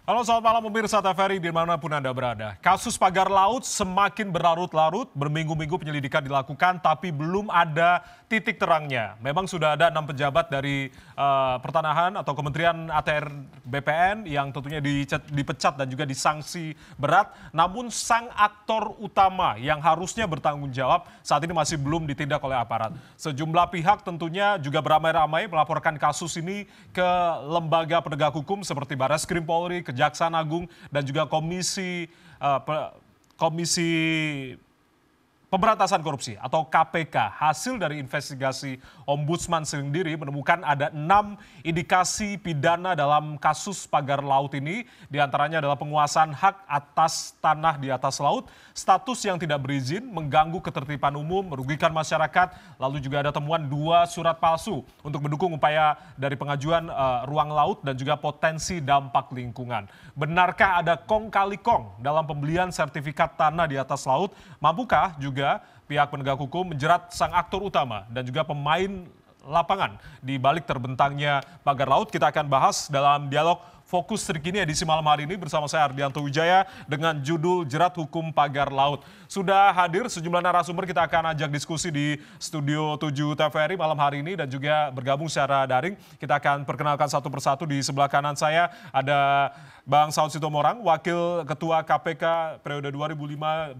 Halo, selamat malam pemirsa TVRI dimanapun Anda berada. Kasus pagar laut semakin berlarut-larut, berminggu-minggu penyelidikan dilakukan tapi belum ada titik terangnya. Memang sudah ada 6 pejabat dari pertanahan atau Kementerian ATR BPN yang tentunya dipecat dan juga disanksi berat. Namun sang aktor utama yang harusnya bertanggung jawab saat ini masih belum ditindak oleh aparat. Sejumlah pihak tentunya juga beramai-ramai melaporkan kasus ini ke lembaga penegak hukum seperti Barreskrim Polri, Kejaksaan Agung dan juga Komisi Pemberantasan Korupsi atau KPK. Hasil dari investigasi Ombudsman sendiri menemukan ada 6 indikasi pidana dalam kasus pagar laut ini. Di antaranya adalah penguasaan hak atas tanah di atas laut, status yang tidak berizin, mengganggu ketertiban umum, merugikan masyarakat, lalu juga ada temuan 2 surat palsu untuk mendukung upaya dari pengajuan ruang laut dan juga potensi dampak lingkungan. Benarkah ada kong kali kong dalam pembelian sertifikat tanah di atas laut? Mampukah juga pihak penegak hukum menjerat sang aktor utama dan juga pemain lapangan di balik terbentangnya pagar laut? Kita akan bahas dalam dialog Fokus terkini edisi malam hari ini bersama saya Ardianto Wijaya dengan judul Jerat Hukum Pagar Laut. Sudah hadir sejumlah narasumber, kita akan ajak diskusi di Studio 7 TVRI malam hari ini dan juga bergabung secara daring. Kita akan perkenalkan satu persatu. Di sebelah kanan saya ada Bang Saud Sitomorang, Wakil Ketua KPK periode 2015-2019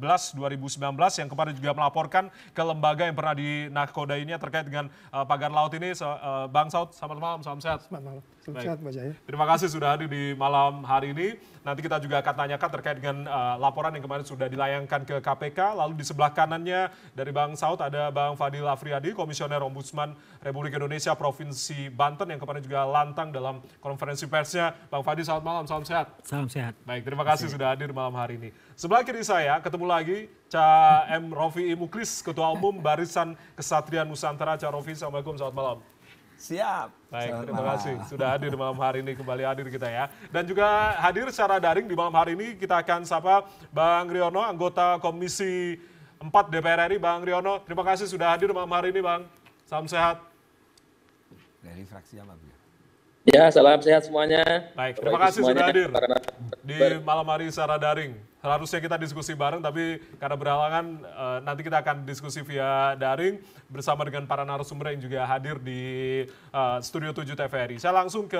yang kemarin juga melaporkan ke lembaga yang pernah dinakodainya terkait dengan pagar laut ini. Bang Saud, selamat malam, salam sehat. Selamat malam, salam sehat Pak Jaya. Terima kasih sudah hadir di malam hari ini. Nanti kita juga akan tanyakan terkait dengan laporan yang kemarin sudah dilayangkan ke KPK. Lalu di sebelah kanannya dari Bang Saud ada Bang Fadil Afriyadi, Komisioner Ombudsman Republik Indonesia Provinsi Banten yang kemarin juga lantang dalam konferensi persnya. Bang Fadil, selamat malam, salam sehat. Salam sehat. Baik, terima kasih sudah hadir malam hari ini. Sebelah kiri saya ketemu lagi Ca M. Rofi Muklis, Ketua Umum Barisan Kesatria Nusantara. Ca Rofi, assalamualaikum, selamat malam. Siap. Baik, terima kasih sudah hadir malam hari ini, kembali hadir kita ya. Dan juga hadir secara daring di malam hari ini kita akan sapa Bang Riono, anggota Komisi 4 DPR RI. Bang Riono, terima kasih sudah hadir malam hari ini Bang. Salam sehat. Dari fraksi apa, Bu? Ya, salam sehat semuanya. Baik, terima kasih sudah hadir di malam hari secara daring. Harusnya kita diskusi bareng, tapi karena berhalangan nanti kita akan diskusi via daring bersama dengan para narasumber yang juga hadir di Studio 7 TVRI. Saya langsung ke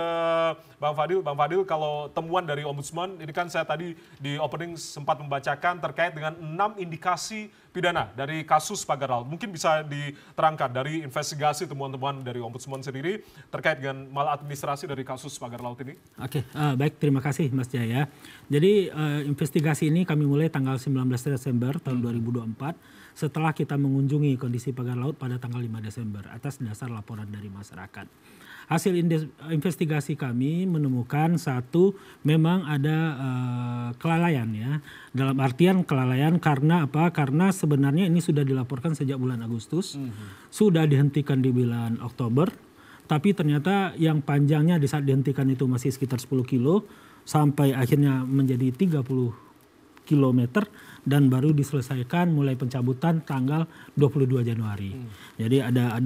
Bang Fadil. Bang Fadil, kalau temuan dari Ombudsman, ini kan saya tadi di opening sempat membacakan terkait dengan 6 indikasi pidana dari kasus pagar laut. Mungkin bisa diterangkan dari investigasi temuan-temuan dari Ombudsman sendiri terkait dengan maladministrasi dari kasus pagar laut ini. Oke, baik, terima kasih Mas Jaya. Jadi investigasi ini kami mulai tanggal 19 Desember tahun 2024 setelah kita mengunjungi kondisi pagar laut pada tanggal 5 Desember atas dasar laporan dari masyarakat. Hasil investigasi kami menemukan satu, memang ada kelalaian ya. Dalam artian kelalaian karena apa? Karena sebenarnya ini sudah dilaporkan sejak bulan Agustus, sudah dihentikan di bulan Oktober, tapi ternyata yang panjangnya di saat dihentikan itu masih sekitar 10 kilo, sampai akhirnya menjadi 30 kilometer dan baru diselesaikan mulai pencabutan tanggal 22 Januari. Jadi ada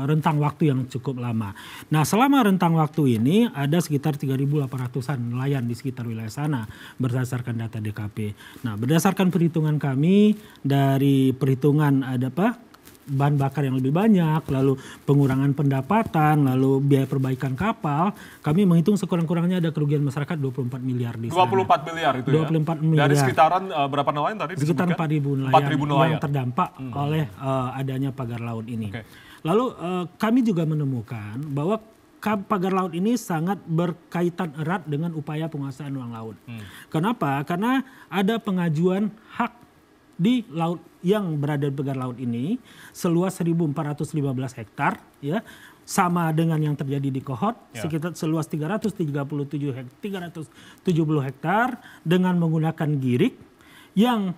rentang waktu yang cukup lama. Nah, selama rentang waktu ini ada sekitar 3.800-an nelayan di sekitar wilayah sana berdasarkan data DKP. Nah, berdasarkan perhitungan kami dari perhitungan ada bahan bakar yang lebih banyak, lalu pengurangan pendapatan, lalu biaya perbaikan kapal, kami menghitung sekurang-kurangnya ada kerugian masyarakat 24 miliar di sana. 24 miliar itu 24 ya? miliar. Dari sekitaran berapa nelayan tadi? Sekitar 4.000 nelayan yang terdampak oleh adanya pagar laut ini. Okay. Lalu kami juga menemukan bahwa pagar laut ini sangat berkaitan erat dengan upaya penguasaan ruang laut. Kenapa? Karena ada pengajuan hak di laut yang berada di pagar laut ini seluas 1.415 hektar ya, sama dengan yang terjadi di Kohot sekitar seluas 370 hektar dengan menggunakan girik yang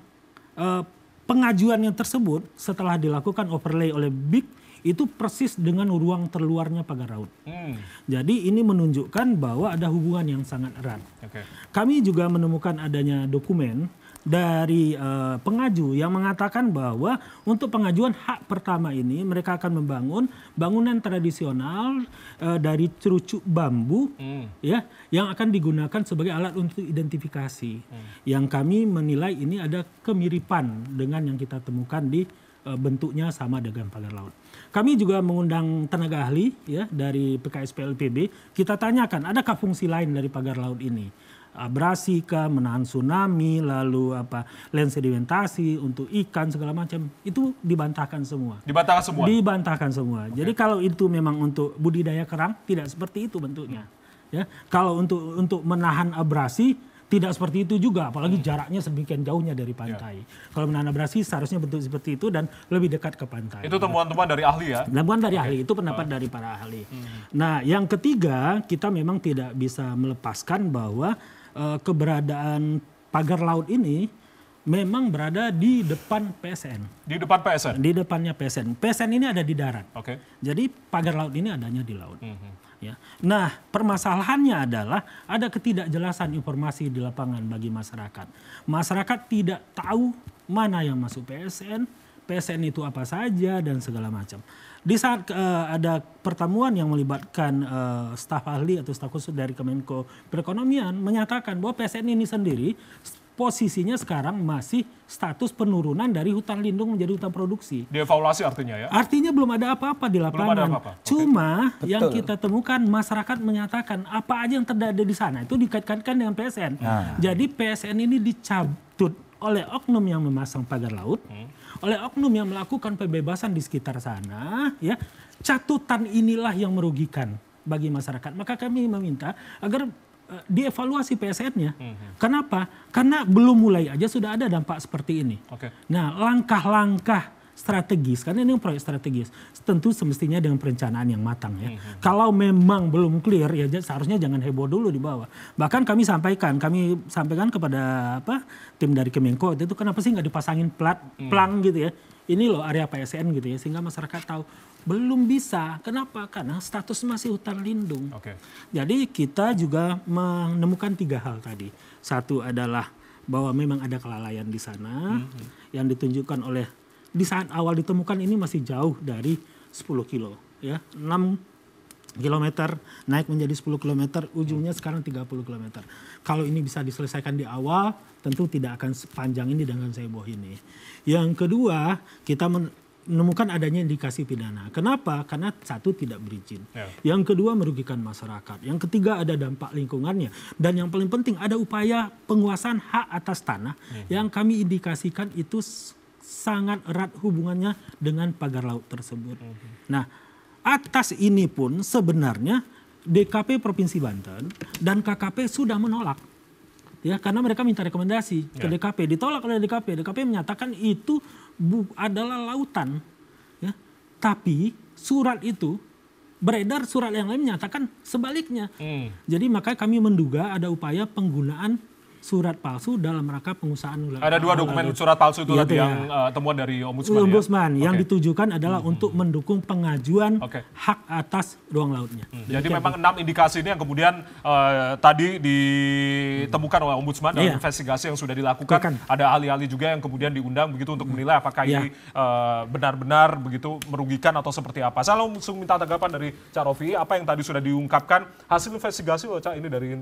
pengajuannya tersebut setelah dilakukan overlay oleh BIK itu persis dengan ruang terluarnya pagar laut. Jadi ini menunjukkan bahwa ada hubungan yang sangat erat. Kami juga menemukan adanya dokumen dari pengaju yang mengatakan bahwa untuk pengajuan hak pertama ini mereka akan membangun bangunan tradisional dari cerucuk bambu ya yang akan digunakan sebagai alat untuk identifikasi. Yang kami menilai ini ada kemiripan dengan yang kita temukan di bentuknya sama dengan pagar laut. Kami juga mengundang tenaga ahli ya dari PKSPLPB. Kita tanyakan adakah fungsi lain dari pagar laut ini? Abrasi kah, menahan tsunami, lalu land sedimentasi untuk ikan segala macam, itu dibantahkan semua. Dibantahkan semua? Dibantahkan semua. Okay. Jadi kalau itu memang untuk budidaya kerang, tidak seperti itu bentuknya. Ya, kalau untuk menahan abrasi, tidak seperti itu juga, apalagi jaraknya sedemikian jauhnya dari pantai. Kalau menahan abrasi seharusnya bentuk seperti itu dan lebih dekat ke pantai. Itu temuan-temuan dari ahli ya? Temuan dari ahli, itu pendapat dari para ahli. Nah, yang ketiga, kita memang tidak bisa melepaskan bahwa keberadaan pagar laut ini memang berada di depan PSN. Di depan PSN? Di depannya PSN. PSN ini ada di darat. Oke. Jadi pagar laut ini adanya di laut. Ya. Nah, permasalahannya adalah ada ketidakjelasan informasi di lapangan bagi masyarakat. Masyarakat tidak tahu mana yang masuk PSN, PSN itu apa saja dan segala macam. Di saat ada pertemuan yang melibatkan staf ahli atau staf khusus dari Kemenko Perekonomian menyatakan bahwa PSN ini sendiri posisinya sekarang masih status penurunan dari hutan lindung menjadi hutan produksi. Dievaluasi artinya ya? Artinya belum ada apa-apa di lapangan. Belum ada apa-apa. Cuma yang kita temukan masyarakat menyatakan apa aja yang terjadi di sana itu dikaitkan dengan PSN. Jadi PSN ini dicabut oleh oknum yang memasang pagar laut, oleh oknum yang melakukan pembebasan di sekitar sana, ya. Catutan inilah yang merugikan bagi masyarakat. Maka kami meminta agar dievaluasi PSN-nya. Kenapa? Karena belum mulai aja sudah ada dampak seperti ini. Nah, langkah-langkah strategis, karena ini proyek strategis, tentu semestinya dengan perencanaan yang matang ya. Kalau memang belum clear ya seharusnya jangan heboh dulu di bawah. Bahkan kami sampaikan kepada tim dari Kemenko itu kenapa sih nggak dipasangin plang gitu ya. Ini loh area PSN gitu ya, sehingga masyarakat tahu. Belum bisa. Kenapa? Karena status masih hutan lindung. Jadi kita juga menemukan 3 hal tadi. Satu adalah bahwa memang ada kelalaian di sana yang ditunjukkan oleh di saat awal ditemukan ini masih jauh dari 10 kilo. Ya, 6 kilometer naik menjadi 10 kilometer, ujungnya sekarang 30 kilometer. Kalau ini bisa diselesaikan di awal, tentu tidak akan sepanjang ini dengan seheboh ini. Yang kedua, kita menemukan adanya indikasi pidana. Kenapa? Karena satu tidak berizin. Yang kedua merugikan masyarakat. Yang ketiga ada dampak lingkungannya. Dan yang paling penting ada upaya penguasaan hak atas tanah yang kami indikasikan itu sangat erat hubungannya dengan pagar laut tersebut. Nah, atas ini pun sebenarnya DKP Provinsi Banten dan KKP sudah menolak. Ya, karena mereka minta rekomendasi ke DKP, ditolak oleh DKP. DKP menyatakan itu adalah lautan. Ya. Tapi surat itu beredar surat yang lain menyatakan sebaliknya. Jadi makanya kami menduga ada upaya penggunaan surat palsu dalam rangka pengusahaan. Ada 2 dokumen surat palsu itu tadi yang temuan dari Ombudsman. Yang ditujukan adalah untuk mendukung pengajuan hak atas ruang lautnya. Jadi memang 6 indikasi ini yang kemudian tadi ditemukan oleh Ombudsman dalam investigasi yang sudah dilakukan. Ada ahli-ahli juga yang kemudian diundang begitu untuk menilai apakah ini benar-benar begitu merugikan atau seperti apa. Saya langsung minta tanggapan dari Cak Rofi, apa yang tadi sudah diungkapkan hasil investigasi Cak ini dari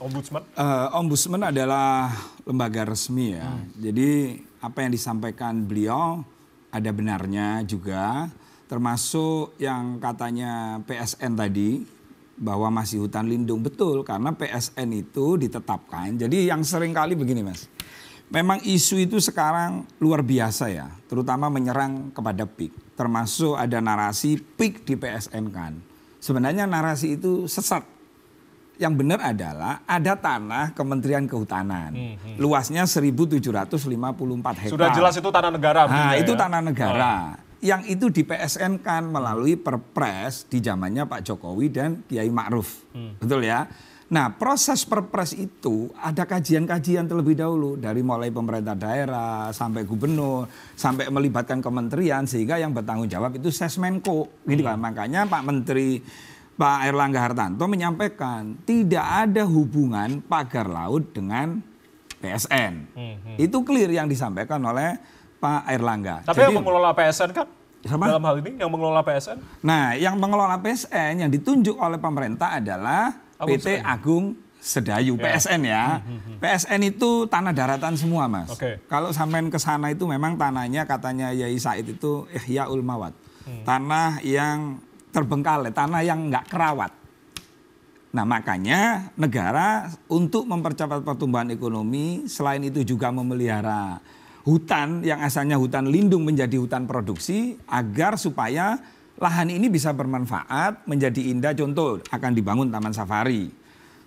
Ombudsman? Ombudsman adalah lembaga resmi ya. Jadi apa yang disampaikan beliau ada benarnya juga. Termasuk yang katanya PSN tadi bahwa masih hutan lindung. Betul karena PSN itu ditetapkan. Jadi yang sering kali begini Mas. Memang isu itu sekarang luar biasa ya. Terutama menyerang kepada PIK. Termasuk ada narasi PIK di PSN kan. Sebenarnya narasi itu sesat. Yang benar adalah ada tanah Kementerian Kehutanan. Luasnya 1.754 hektar. Sudah jelas itu tanah negara. Nah, itu tanah negara. Yang itu di PSN kan melalui Perpres di zamannya Pak Jokowi dan Kiai Ma'ruf. Betul ya? Nah, proses Perpres itu ada kajian-kajian terlebih dahulu. Dari mulai pemerintah daerah sampai gubernur, sampai melibatkan kementerian. Sehingga yang bertanggung jawab itu Sesmenko. Gitu kan? Makanya Pak Menteri Pak Erlangga Hartanto menyampaikan tidak ada hubungan pagar laut dengan PSN. Itu clear yang disampaikan oleh Pak Airlangga. Tapi yang mengelola PSN kan? Sama? Dalam hal ini yang mengelola PSN? Nah, yang mengelola PSN yang ditunjuk oleh pemerintah adalah PT Agung Sedayu, PSN ya. PSN itu tanah daratan semua, Mas. Kalau sampean ke sana itu memang tanahnya katanya Yai Said itu Ihyaul Mawat. Tanah yang terbengkalai, tanah yang nggak kerawat. Nah, makanya negara untuk mempercepat pertumbuhan ekonomi, selain itu juga memelihara hutan yang asalnya hutan lindung menjadi hutan produksi agar supaya lahan ini bisa bermanfaat, menjadi indah. Contoh akan dibangun taman safari,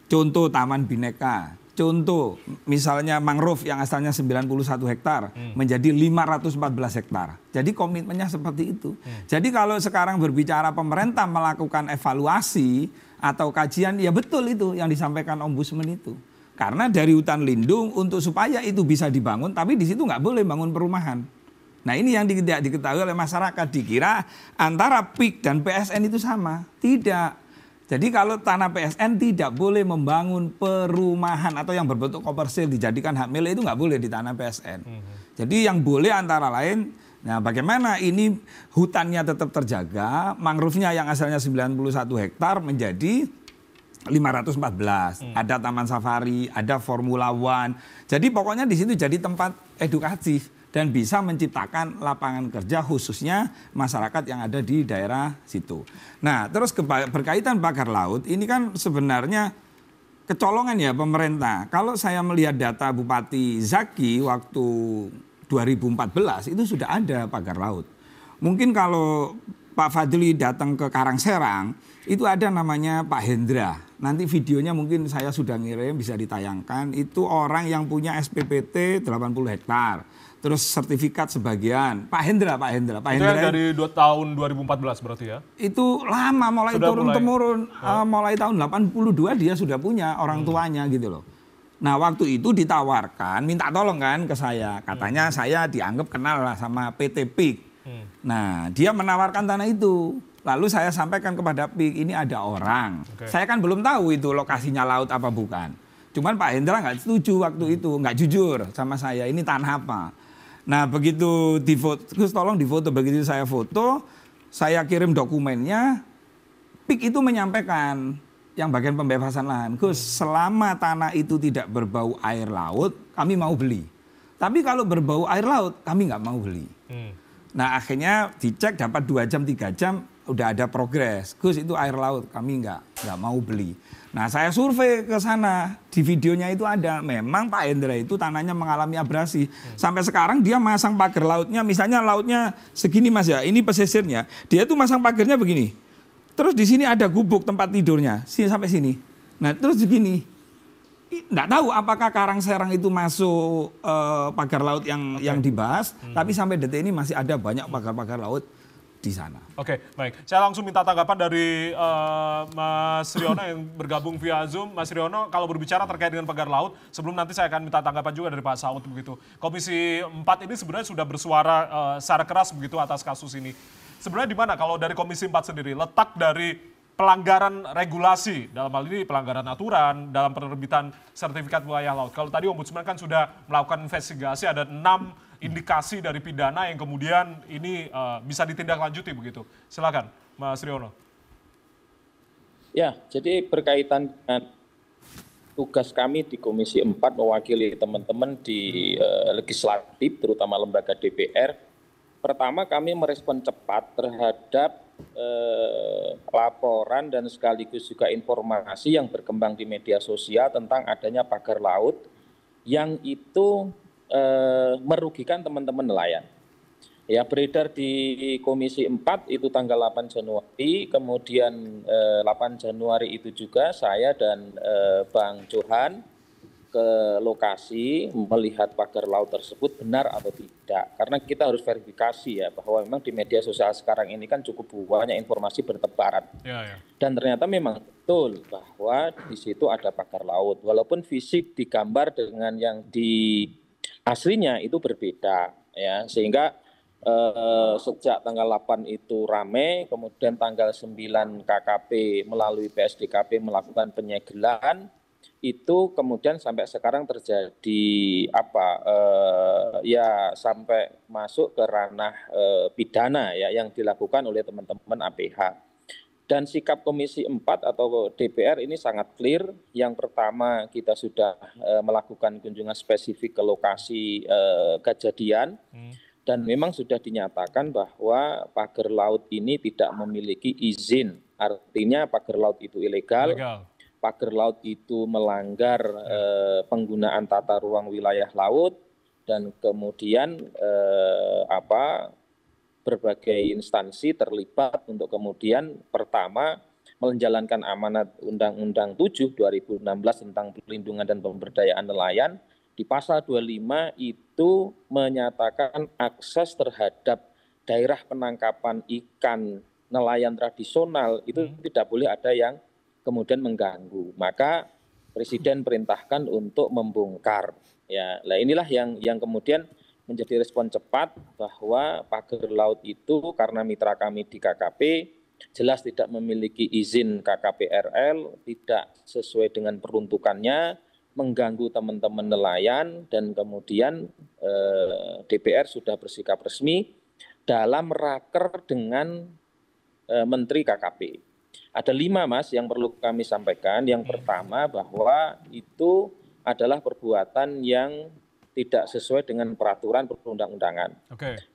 contoh taman bineka, contoh misalnya mangrove yang asalnya 91 hektar menjadi 514 hektar. Jadi komitmennya seperti itu. Jadi kalau sekarang berbicara pemerintah melakukan evaluasi atau kajian, ya betul itu yang disampaikan Ombudsman itu. Karena dari hutan lindung untuk supaya itu bisa dibangun, tapi di situ nggak boleh bangun perumahan. Nah ini yang tidak diketahui oleh masyarakat, dikira antara PIK dan PSN itu sama. Tidak. Jadi kalau tanah PSN tidak boleh membangun perumahan atau yang berbentuk komersil dijadikan hak milik itu nggak boleh di tanah PSN. Jadi yang boleh antara lain, nah bagaimana ini hutannya tetap terjaga, mangrove-nya yang asalnya 91 hektar menjadi 514. Ada taman safari, ada Formula One. Jadi pokoknya di situ jadi tempat edukatif dan bisa menciptakan lapangan kerja khususnya masyarakat yang ada di daerah situ. Nah, terus berkaitan pagar laut, ini kan sebenarnya kecolongan ya pemerintah. Kalau saya melihat data Bupati Zaki waktu 2014 itu sudah ada pagar laut. Mungkin kalau Pak Fadli datang ke Karangserang, itu ada namanya Pak Hendra. Nanti videonya mungkin saya sudah ngirim, bisa ditayangkan. Itu orang yang punya SPPT 80 hektar. Terus sertifikat sebagian. Pak Hendra. Itu yang dari tahun 2014 berarti ya? Itu lama, mulai turun-temurun. Mulai tahun 82 dia sudah punya orang tuanya gitu loh. Nah waktu itu ditawarkan, minta tolong kan ke saya. Katanya saya dianggap kenal lah sama PT PIK. Nah dia menawarkan tanah itu. Lalu saya sampaikan kepada PIK, ini ada orang. Saya kan belum tahu itu lokasinya laut apa bukan. Cuman Pak Hendra nggak setuju waktu itu, nggak jujur sama saya, ini tanah apa. Nah begitu difoto, terus tolong difoto, begitu saya foto, saya kirim dokumennya, PIK itu menyampaikan yang bagian pembebasan lahan. Gus, selama tanah itu tidak berbau air laut, kami mau beli. Tapi kalau berbau air laut, kami nggak mau beli. Nah akhirnya dicek dapat 2 jam, 3 jam, udah ada progres. Gus itu air laut, kami nggak mau beli. Nah saya survei ke sana, di videonya itu ada. Memang Pak Hendra itu tanahnya mengalami abrasi. Sampai sekarang dia masang pagar lautnya, misalnya lautnya segini Mas ya, ini pesisirnya. Dia tuh masang pagarnya begini. Terus di sini ada gubuk tempat tidurnya, sini sampai sini. Nah terus begini. Nggak tahu apakah Karangserang itu masuk pagar laut yang dibahas, tapi sampai detik ini masih ada banyak pagar-pagar laut di sana. Oke, baik. Saya langsung minta tanggapan dari Mas Riono yang bergabung via Zoom. Mas Riono, kalau berbicara terkait dengan pagar laut, sebelum nanti saya akan minta tanggapan juga dari Pak Saud begitu. Komisi 4 ini sebenarnya sudah bersuara secara keras begitu atas kasus ini. Sebenarnya di mana kalau dari Komisi 4 sendiri letak dari pelanggaran regulasi, dalam hal ini pelanggaran aturan dalam penerbitan sertifikat wilayah laut. Kalau tadi Ombudsman kan sudah melakukan investigasi, ada 6 indikasi dari pidana yang kemudian ini bisa ditindaklanjuti begitu. Silakan Mas Riono. Ya, jadi berkaitan dengan tugas kami di Komisi 4 mewakili teman-teman di legislatif, terutama lembaga DPR. Pertama kami merespon cepat terhadap laporan dan sekaligus juga informasi yang berkembang di media sosial tentang adanya pagar laut yang itu merugikan teman-teman nelayan. Ya, beredar di Komisi 4 itu tanggal 8 Januari, kemudian 8 Januari itu juga saya dan Bang Johan ke lokasi melihat pagar laut tersebut benar atau tidak. Karena kita harus verifikasi ya bahwa memang di media sosial sekarang ini kan cukup banyak informasi bertebaran. Dan ternyata memang betul bahwa di situ ada pagar laut. Walaupun fisik digambar dengan yang di aslinya itu berbeda ya, sehingga sejak tanggal 8 itu ramai, kemudian tanggal 9 KKP melalui PSDKP melakukan penyegelan. itu kemudian sampai sekarang terjadi ya sampai masuk ke ranah pidana ya yang dilakukan oleh teman-teman APH. Dan sikap Komisi 4 atau DPR ini sangat clear. Yang pertama, kita sudah melakukan kunjungan spesifik ke lokasi kejadian dan memang sudah dinyatakan bahwa pagar laut ini tidak memiliki izin. Artinya pagar laut itu ilegal. Pagar laut itu melanggar penggunaan tata ruang wilayah laut dan kemudian berbagai instansi terlibat untuk kemudian pertama menjalankan amanat Undang-Undang 7 2016 tentang perlindungan dan pemberdayaan nelayan. Di pasal 25 itu menyatakan akses terhadap daerah penangkapan ikan nelayan tradisional itu tidak boleh ada yang kemudian mengganggu. Maka Presiden perintahkan untuk membongkar. Ya, nah inilah yang kemudian menjadi respon cepat bahwa pagar laut itu karena mitra kami di KKP jelas tidak memiliki izin KKP-RL, tidak sesuai dengan peruntukannya, mengganggu teman-teman nelayan dan kemudian DPR sudah bersikap resmi dalam raker dengan Menteri KKP. Ada 5 Mas yang perlu kami sampaikan. Yang pertama bahwa itu adalah perbuatan yang tidak sesuai dengan peraturan perundang-undangan.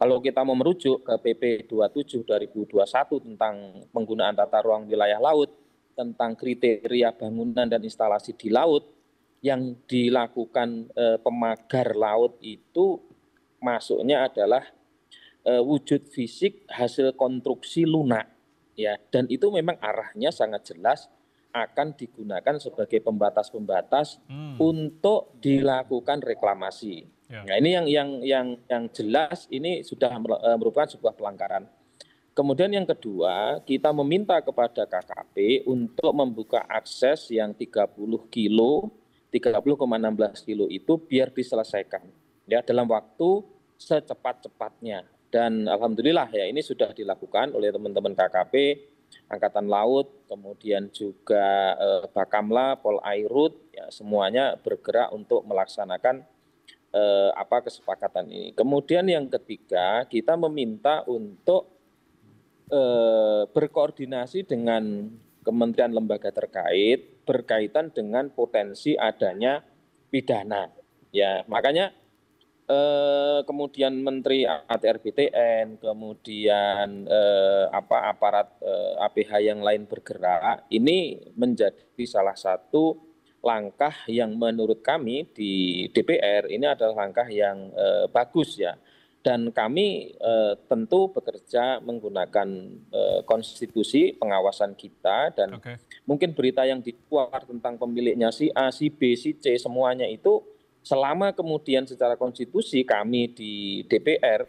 Kalau kita mau merujuk ke PP 27 2021 tentang penggunaan tata ruang wilayah laut, tentang kriteria bangunan dan instalasi di laut, yang dilakukan pemagar laut itu masuknya adalah wujud fisik hasil konstruksi lunak. Ya, dan itu memang arahnya sangat jelas akan digunakan sebagai pembatas-pembatas untuk dilakukan reklamasi. Nah, ini yang jelas ini sudah merupakan sebuah pelanggaran. Kemudian yang kedua, kita meminta kepada KKP untuk membuka akses yang 30 kilo, 30,16 kilo itu biar diselesaikan ya dalam waktu secepat-cepatnya. Dan alhamdulillah ya ini sudah dilakukan oleh teman-teman KKP, Angkatan Laut, kemudian juga Bakamla, Polairut, ya semuanya bergerak untuk melaksanakan kesepakatan ini. Kemudian yang ketiga, kita meminta untuk berkoordinasi dengan kementerian lembaga terkait berkaitan dengan potensi adanya pidana. Ya, makanya kemudian Menteri ATR BTN, kemudian aparat APH yang lain bergerak, ini menjadi salah satu langkah yang menurut kami di DPR ini adalah langkah yang bagus ya. Dan kami tentu bekerja menggunakan konstitusi pengawasan kita dan mungkin berita yang dikeluar tentang pemiliknya si A, si B, si C semuanya itu selama kemudian secara konstitusi kami di DPR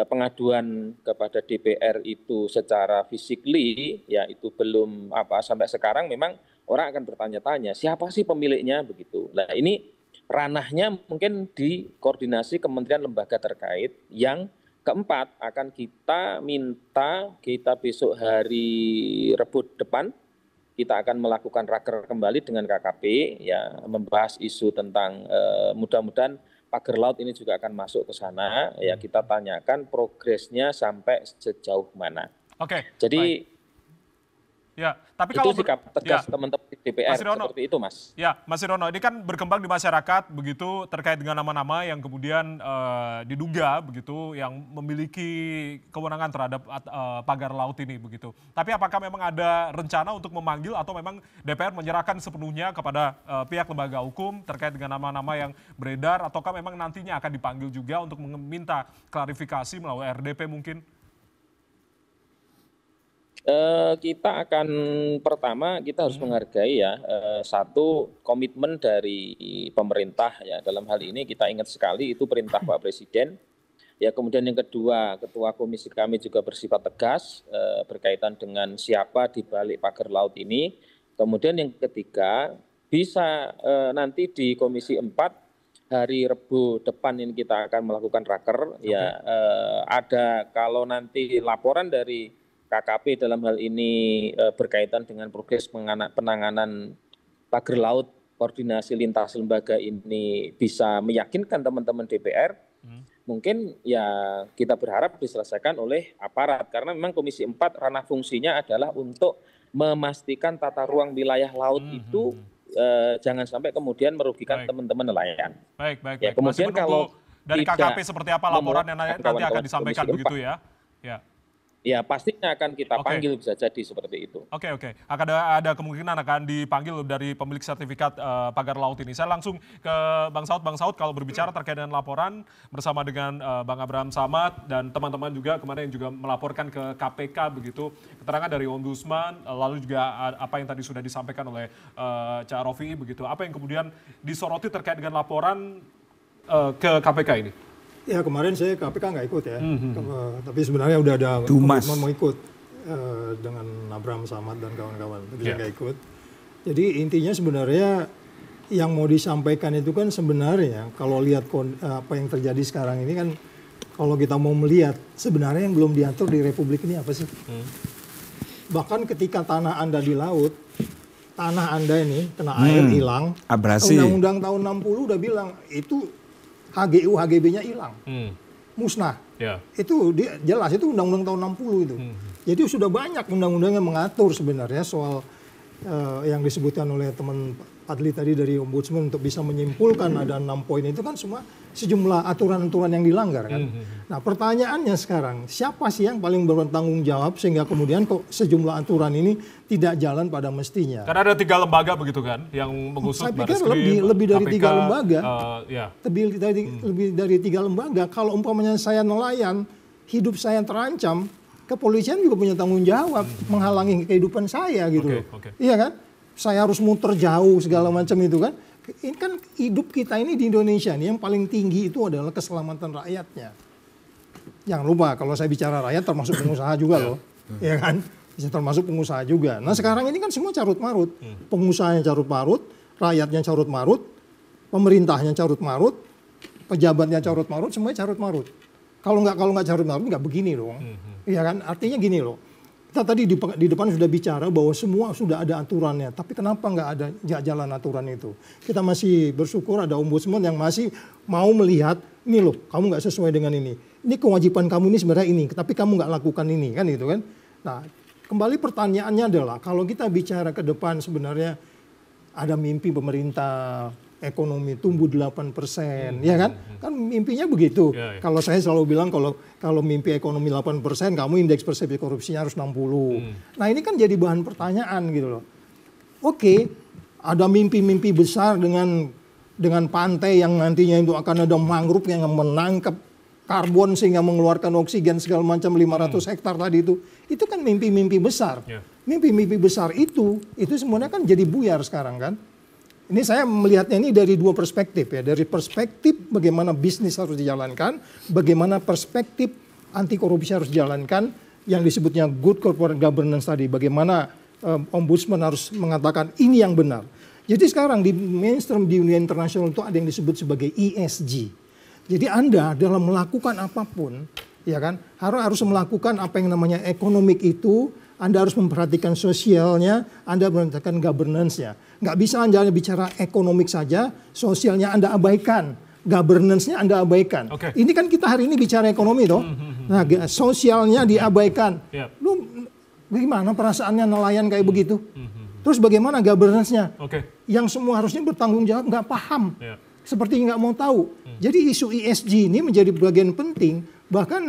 pengaduan kepada DPR itu secara physically ya itu belum sampai sekarang memang orang akan bertanya-tanya siapa sih pemiliknya begitu. Nah ini ranahnya mungkin di koordinasi kementerian lembaga terkait. Yang keempat akan kita minta kita besok hari Rabu depan kita akan melakukan raker kembali dengan KKP ya membahas isu tentang mudah-mudahan pagar laut ini juga akan masuk ke sana ya kita tanyakan progresnya sampai sejauh mana. Jadi ya, tapi itu kalau sikap tegas teman-teman di DPR seperti itu, Mas. Ya, Mas Irono, ini kan berkembang di masyarakat begitu terkait dengan nama-nama yang kemudian diduga begitu yang memiliki kewenangan terhadap pagar laut ini begitu. Tapi apakah memang ada rencana untuk memanggil atau memang DPR menyerahkan sepenuhnya kepada pihak lembaga hukum terkait dengan nama-nama yang beredar ataukah memang nantinya akan dipanggil juga untuk meminta klarifikasi melalui RDP mungkin? Kita akan pertama kita harus menghargai ya satu komitmen dari pemerintah ya dalam hal ini kita ingat sekali itu perintah Pak Presiden ya kemudian yang kedua ketua komisi kami juga bersifat tegas berkaitan dengan siapa di balik pagar laut ini kemudian yang ketiga bisa nanti di Komisi 4 hari Rabu depan ini kita akan melakukan raker ya ada kalau nanti laporan dari KKP dalam hal ini berkaitan dengan progres penanganan pagar laut koordinasi lintas lembaga ini bisa meyakinkan teman-teman DPR, mungkin ya kita berharap diselesaikan oleh aparat. Karena memang Komisi 4 ranah fungsinya adalah untuk memastikan tata ruang wilayah laut itu jangan sampai kemudian merugikan teman-teman nelayan. Baik. Ya, kemudian kalau dari KKP seperti apa laporan yang nanti akan disampaikan begitu ya? Ya pastinya akan kita panggil, bisa jadi seperti itu. Oke. Akan ada kemungkinan akan dipanggil dari pemilik sertifikat pagar laut ini. Saya langsung ke Bang Saud. Bang Saud, kalau berbicara terkait dengan laporan bersama dengan Bang Abraham Samad dan teman-teman juga kemarin yang juga melaporkan ke KPK begitu, keterangan dari Ombudsman, lalu juga apa yang tadi sudah disampaikan oleh Cak Rofi begitu. Apa yang kemudian disoroti terkait dengan laporan ke KPK ini? Ya kemarin saya KPK nggak ikut ya, tapi sebenarnya udah ada komitmen mau ikut dengan Abraham Samad dan kawan-kawan, tapi saya nggak ikut. Jadi intinya sebenarnya yang mau disampaikan itu kan sebenarnya kalau lihat apa yang terjadi sekarang ini kan, kalau kita mau melihat sebenarnya yang belum diatur di Republik ini apa sih? Bahkan ketika tanah Anda di laut, tanah Anda ini kena air hilang, Undang-Undang tahun 60 udah bilang itu HGU HGB-nya hilang, musnah. Itu jelas, itu undang-undang tahun 60 itu. Jadi sudah banyak undang-undang yang mengatur sebenarnya soal yang disebutkan oleh teman Fadli tadi dari Ombudsman untuk bisa menyimpulkan ada 6 poin itu kan semua sejumlah aturan-aturan yang dilanggar kan. Nah pertanyaannya sekarang, siapa sih yang paling bertanggung jawab sehingga kemudian kok sejumlah aturan ini tidak jalan pada mestinya? Karena ada 3 lembaga begitu kan yang mengusut. Saya pikir lebih dari KPK, 3 lembaga. Lebih dari 3 lembaga. Kalau umpamanya saya nelayan, hidup saya terancam, kepolisian juga punya tanggung jawab menghalangi kehidupan saya gitu. Iya kan? Saya harus muter jauh segala macam itu kan. Ini kan hidup kita ini di Indonesia nih yang paling tinggi itu adalah keselamatan rakyatnya. Jangan lupa kalau saya bicara rakyat termasuk pengusaha juga loh. Ya kan? Bisa termasuk pengusaha juga. Nah sekarang ini kan semua carut marut. Pengusahanya carut marut, rakyatnya carut marut, pemerintahnya carut marut, pejabatnya carut marut, semuanya carut marut. Kalau nggak carut marut nggak begini dong. Iya kan? Artinya gini loh. Kita tadi di depan sudah bicara bahwa semua sudah ada aturannya, tapi kenapa nggak ada jalan aturan itu? Kita masih bersyukur ada Ombudsman yang masih mau melihat, ini loh, kamu nggak sesuai dengan ini. Ini kewajiban kamu ini sebenarnya ini, tapi kamu nggak lakukan ini, kan gitu kan? Nah, kembali pertanyaannya adalah, kalau kita bicara ke depan sebenarnya ada mimpi pemerintah, ekonomi tumbuh 8%, ya kan? Kan mimpinya begitu. Kalau saya selalu bilang kalau mimpi ekonomi 8%, kamu indeks persepsi korupsinya harus 60. Nah ini kan jadi bahan pertanyaan gitu loh. Oke, ada mimpi-mimpi besar dengan pantai yang nantinya itu akan ada mangrove yang menangkap karbon sehingga mengeluarkan oksigen segala macam 500 hektar tadi itu. Itu kan mimpi-mimpi besar. Mimpi-mimpi besar itu semuanya kan jadi buyar sekarang kan. Ini saya melihatnya ini dari 2 perspektif ya. Dari perspektif bagaimana bisnis harus dijalankan, bagaimana perspektif anti korupsi harus dijalankan, yang disebutnya good corporate governance tadi, bagaimana Ombudsman harus mengatakan ini yang benar. Jadi sekarang di mainstream di dunia internasional itu ada yang disebut sebagai ESG. Jadi Anda dalam melakukan apapun, ya kan, harus melakukan apa yang namanya economic itu. Anda harus memperhatikan sosialnya, Anda memperhatikan governance-nya. Nggak bisa Anda bicara ekonomik saja, sosialnya Anda abaikan, governance-nya Anda abaikan. Ini kan kita hari ini bicara ekonomi toh. Nah, sosialnya diabaikan. Lu gimana perasaannya nelayan kayak begitu? Terus bagaimana governance-nya? Yang semua harusnya bertanggung jawab nggak paham. Seperti nggak mau tahu. Jadi isu ESG ini menjadi bagian penting. Bahkan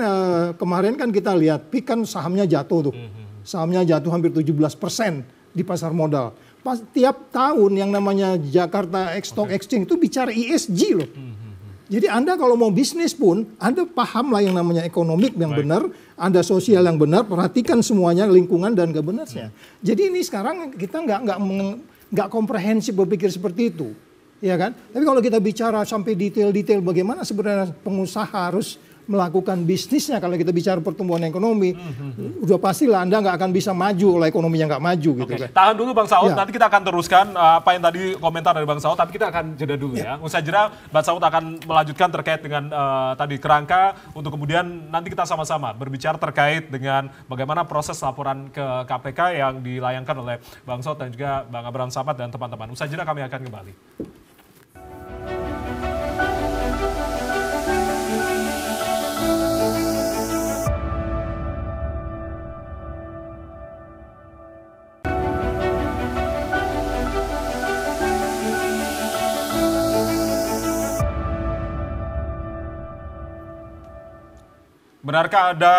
kemarin kan kita lihat, PIK kan sahamnya jatuh tuh. Sahamnya jatuh hampir 17% di pasar modal. Tiap tahun yang namanya Jakarta Stock Exchange itu bicara ESG loh. Jadi Anda kalau mau bisnis pun, Anda paham lah yang namanya ekonomik yang benar, Anda sosial yang benar, perhatikan semuanya lingkungan dan governance-nya. Jadi ini sekarang kita nggak komprehensif berpikir seperti itu. Ya kan? Tapi kalau kita bicara sampai detail-detail bagaimana sebenarnya pengusaha harus melakukan bisnisnya, kalau kita bicara pertumbuhan ekonomi, udah pastilah Anda nggak akan bisa maju kalau ekonominya nggak maju gitu kan. Tahan dulu Bang Saud, Ya. nanti kita akan teruskan apa yang tadi komentar dari Bang Saud, tapi kita akan jeda dulu ya. Usai jeda, Bang Saud akan melanjutkan terkait dengan tadi kerangka untuk kemudian nanti kita sama-sama berbicara terkait dengan bagaimana proses laporan ke KPK yang dilayangkan oleh Bang Saud dan juga Bang Abraham Samad dan teman-teman. Usai jeda kami akan kembali. Benarkah ada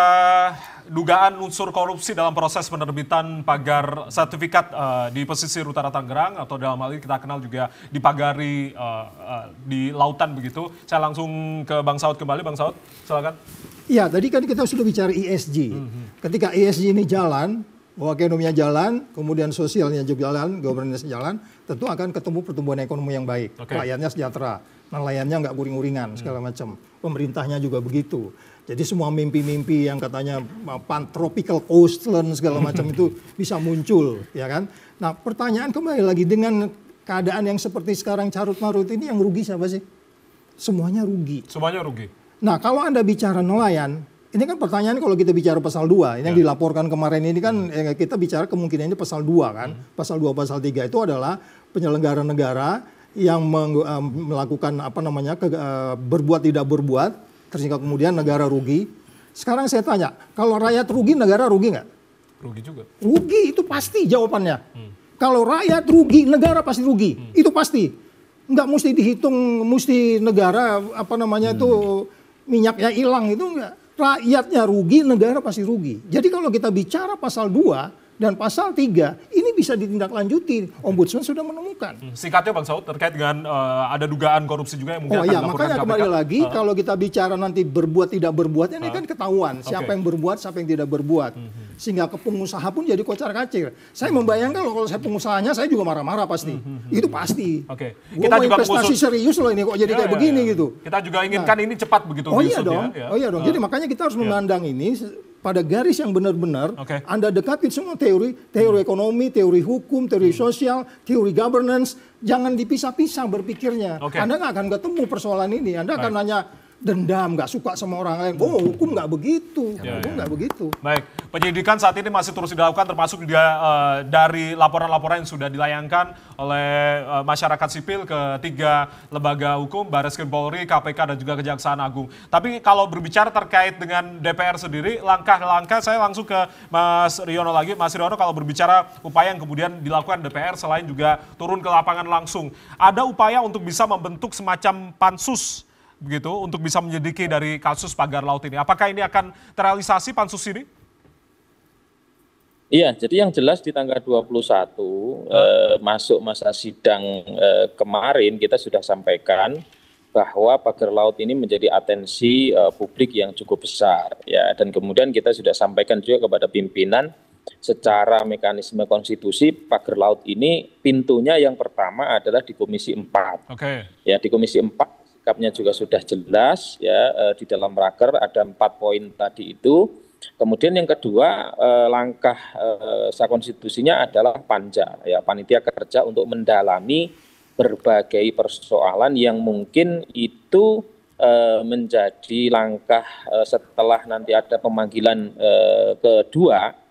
dugaan unsur korupsi dalam proses penerbitan pagar sertifikat di pesisir utara Tangerang atau dalam hal ini kita kenal juga dipagari di lautan begitu? Saya langsung ke Bang Saud kembali. Bang Saud, silakan. Ya, tadi kan kita sudah bicara ESG. Ketika ESG ini jalan, bahwa ekonominya jalan, kemudian sosialnya juga jalan, governance jalan, tentu akan ketemu pertumbuhan ekonomi yang baik. Rakyatnya sejahtera, nelayannya nggak uring-uringan segala macam. Pemerintahnya juga begitu. Jadi semua mimpi-mimpi yang katanya pan-tropical coastline segala macam itu bisa muncul, ya kan? Nah, pertanyaan kembali lagi, dengan keadaan yang seperti sekarang carut-marut ini, yang rugi siapa sih? Semuanya rugi. Semuanya rugi. Nah, kalau Anda bicara nelayan, ini kan pertanyaan kalau kita bicara pasal 2, ini yang dilaporkan kemarin ini kan kita bicara kemungkinannya pasal 2 kan. Pasal 2, pasal 3 itu adalah penyelenggara negara yang melakukan berbuat tidak berbuat, sehingga kemudian negara rugi. Sekarang saya tanya, kalau rakyat rugi, negara rugi nggak? Rugi juga. Rugi, itu pasti jawabannya. Kalau rakyat rugi, negara pasti rugi. Itu pasti. Nggak mesti dihitung, mesti negara itu minyaknya hilang, itu enggak. Rakyatnya rugi, negara pasti rugi. Jadi kalau kita bicara pasal 2 dan pasal 3, ini bisa ditindaklanjuti. Ombudsman sudah menemukan. Singkatnya Bang Saud, terkait dengan ada dugaan korupsi juga yang mungkin akan dilaporkan makanya KPK. Kembali lagi, kalau kita bicara nanti berbuat tidak berbuat, ini kan ketahuan. Siapa yang berbuat, siapa yang tidak berbuat. Sehingga ke pengusaha pun jadi kocar-kacir. Saya membayangkan kalau saya pengusahanya, saya juga marah-marah pasti. Itu pasti. Kita juga investasi serius loh ini, kok jadi kayak begini gitu. Kita juga inginkan ini cepat begitu. Oh iya dong. Jadi makanya kita harus memandang ini pada garis yang benar-benar. Anda dekatin semua teori ekonomi, teori hukum, teori sosial, teori governance. Jangan dipisah-pisah berpikirnya. Anda nggak akan ketemu persoalan ini. Anda akan nanya dendam, nggak suka sama orang lain. Oh, hukum nggak begitu. Hukum nggak begitu. Baik, penyidikan saat ini masih terus dilakukan, termasuk juga dari laporan-laporan yang sudah dilayangkan oleh masyarakat sipil ke 3 lembaga hukum, Barreskrim Polri, KPK, dan juga Kejaksaan Agung. Tapi kalau berbicara terkait dengan DPR sendiri, langkah-langkah, saya langsung ke Mas Riono lagi. Mas Riono, kalau berbicara upaya yang kemudian dilakukan DPR selain juga turun ke lapangan langsung, ada upaya untuk bisa membentuk semacam pansus begitu untuk bisa menyelidiki dari kasus pagar laut ini. Apakah ini akan terrealisasi pansus ini? Iya, jadi yang jelas di tanggal 21 masuk masa sidang kemarin kita sudah sampaikan bahwa pagar laut ini menjadi atensi publik yang cukup besar, ya, dan kemudian kita sudah sampaikan juga kepada pimpinan secara mekanisme konstitusi pagar laut ini pintunya yang pertama adalah di Komisi 4. Ya, di Komisi 4 sikapnya juga sudah jelas, ya, di dalam raker ada 4 poin tadi itu. Kemudian yang kedua, langkah konstitusinya adalah panja, ya, panitia kerja untuk mendalami berbagai persoalan yang mungkin itu menjadi langkah setelah nanti ada pemanggilan kedua.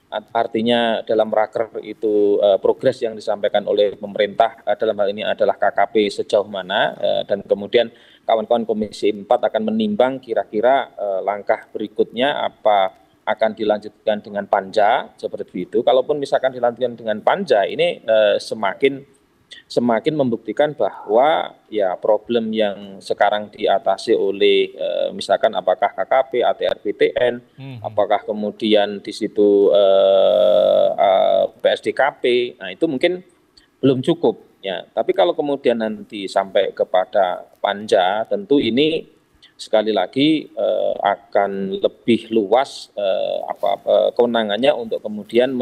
Artinya dalam raker itu progres yang disampaikan oleh pemerintah dalam hal ini adalah KKP sejauh mana, dan kemudian kawan-kawan Komisi 4 akan menimbang kira-kira langkah berikutnya apa akan dilanjutkan dengan panja seperti itu. Kalaupun misalkan dilanjutkan dengan panja, ini semakin membuktikan bahwa ya problem yang sekarang diatasi oleh misalkan apakah KKP, ATR BTN, apakah kemudian di situ PSDKP, nah itu mungkin belum cukup, ya. Tapi kalau kemudian nanti sampai kepada panja, tentu ini sekali lagi akan lebih luas kewenangannya untuk kemudian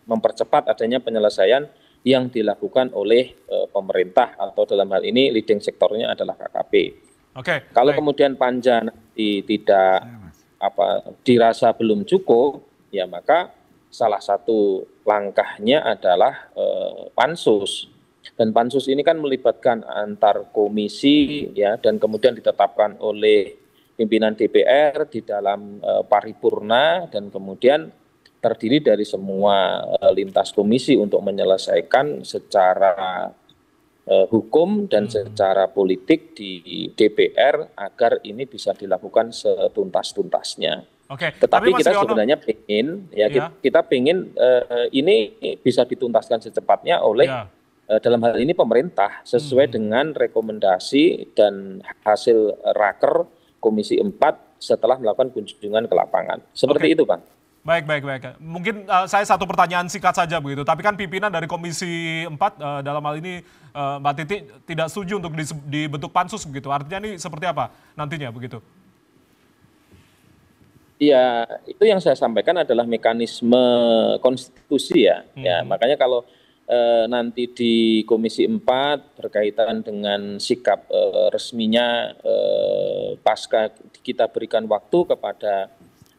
mempercepat adanya penyelesaian yang dilakukan oleh pemerintah atau dalam hal ini leading sektornya adalah KKP. Oke. Kalau baik. kemudian panja nanti tidak dirasa belum cukup, ya maka salah satu langkahnya adalah pansus. Dan pansus ini kan melibatkan antar komisi ya, dan kemudian ditetapkan oleh pimpinan DPR di dalam paripurna, dan kemudian terdiri dari semua lintas komisi untuk menyelesaikan secara hukum dan secara politik di DPR agar ini bisa dilakukan setuntas-tuntasnya. Oke, Tetapi Mas kita Riono, sebenarnya ingin kita ingin ini bisa dituntaskan secepatnya oleh dalam hal ini pemerintah sesuai dengan rekomendasi dan hasil raker Komisi 4 setelah melakukan kunjungan ke lapangan. Seperti itu, Bang. Baik. Mungkin saya satu pertanyaan singkat saja begitu. Tapi kan pimpinan dari Komisi 4 dalam hal ini Mbak Titi tidak setuju untuk dibentuk pansus begitu. Artinya ini seperti apa nantinya begitu? Iya, itu yang saya sampaikan adalah mekanisme konstitusi ya. Ya, makanya kalau nanti di Komisi 4 berkaitan dengan sikap resminya pasca kita berikan waktu kepada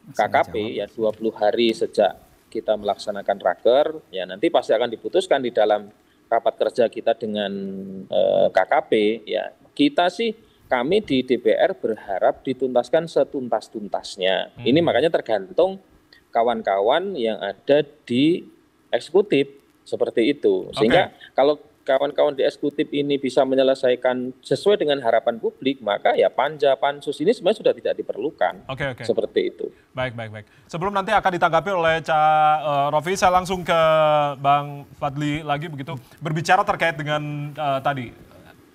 KKP ya 20 hari sejak kita melaksanakan raker, ya nanti pasti akan diputuskan di dalam rapat kerja kita dengan KKP. Ya kita sih, kami di DPR berharap dituntaskan setuntas-tuntasnya. Ini makanya tergantung kawan-kawan yang ada di eksekutif seperti itu. Sehingga kalau kawan-kawan di eksekutif ini bisa menyelesaikan sesuai dengan harapan publik, maka ya panja, pansus ini sebenarnya sudah tidak diperlukan. Oke. Seperti itu. Baik. Sebelum nanti akan ditanggapi oleh Cak Rofi, saya langsung ke Bang Fadli lagi begitu. Berbicara terkait dengan tadi,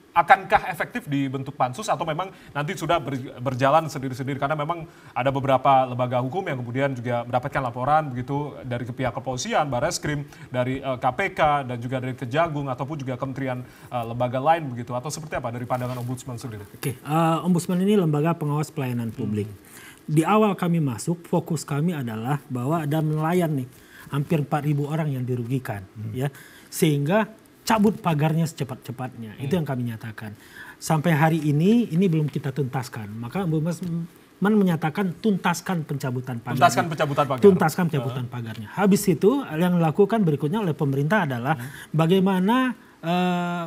akankah efektif dibentuk pansus atau memang nanti sudah berjalan sendiri-sendiri? Karena memang ada beberapa lembaga hukum yang kemudian juga mendapatkan laporan begitu dari pihak kepolisian, Barreskrim, dari KPK dan juga dari Kejagung ataupun juga kementerian lembaga lain begitu, atau seperti apa dari pandangan Ombudsman sendiri? Oke, Ombudsman ini lembaga pengawas pelayanan publik. Di awal kami masuk, fokus kami adalah bahwa ada nelayan nih, hampir 4.000 orang yang dirugikan, ya, sehingga cabut pagarnya secepat-cepatnya. Itu yang kami nyatakan. Sampai hari ini belum kita tuntaskan. Maka Ombudsman menyatakan tuntaskan pencabutan pagarnya. Tuntaskan pencabutan pagarnya. Habis itu yang dilakukan berikutnya oleh pemerintah adalah bagaimana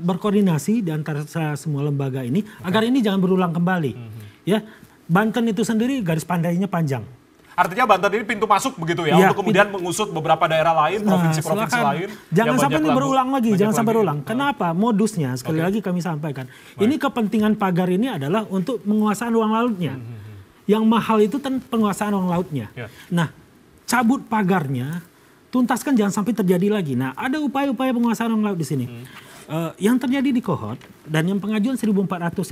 berkoordinasi di antara semua lembaga ini agar ini jangan berulang kembali. Ya, Banten itu sendiri garis pandainya panjang. Artinya Banten ini pintu masuk begitu ya, untuk kemudian mengusut beberapa daerah lain, provinsi-provinsi lain. Jangan sampai ini berulang lagi, jangan sampai berulang. Kenapa? Modusnya, sekali lagi kami sampaikan. Ini kepentingan pagar ini adalah untuk penguasaan ruang lautnya. Yang mahal itu kan penguasaan ruang lautnya. Nah, cabut pagarnya, tuntaskan jangan sampai terjadi lagi. Nah, ada upaya-upaya penguasaan ruang laut di sini. Yang terjadi di Kohot dan yang pengajuan 1.400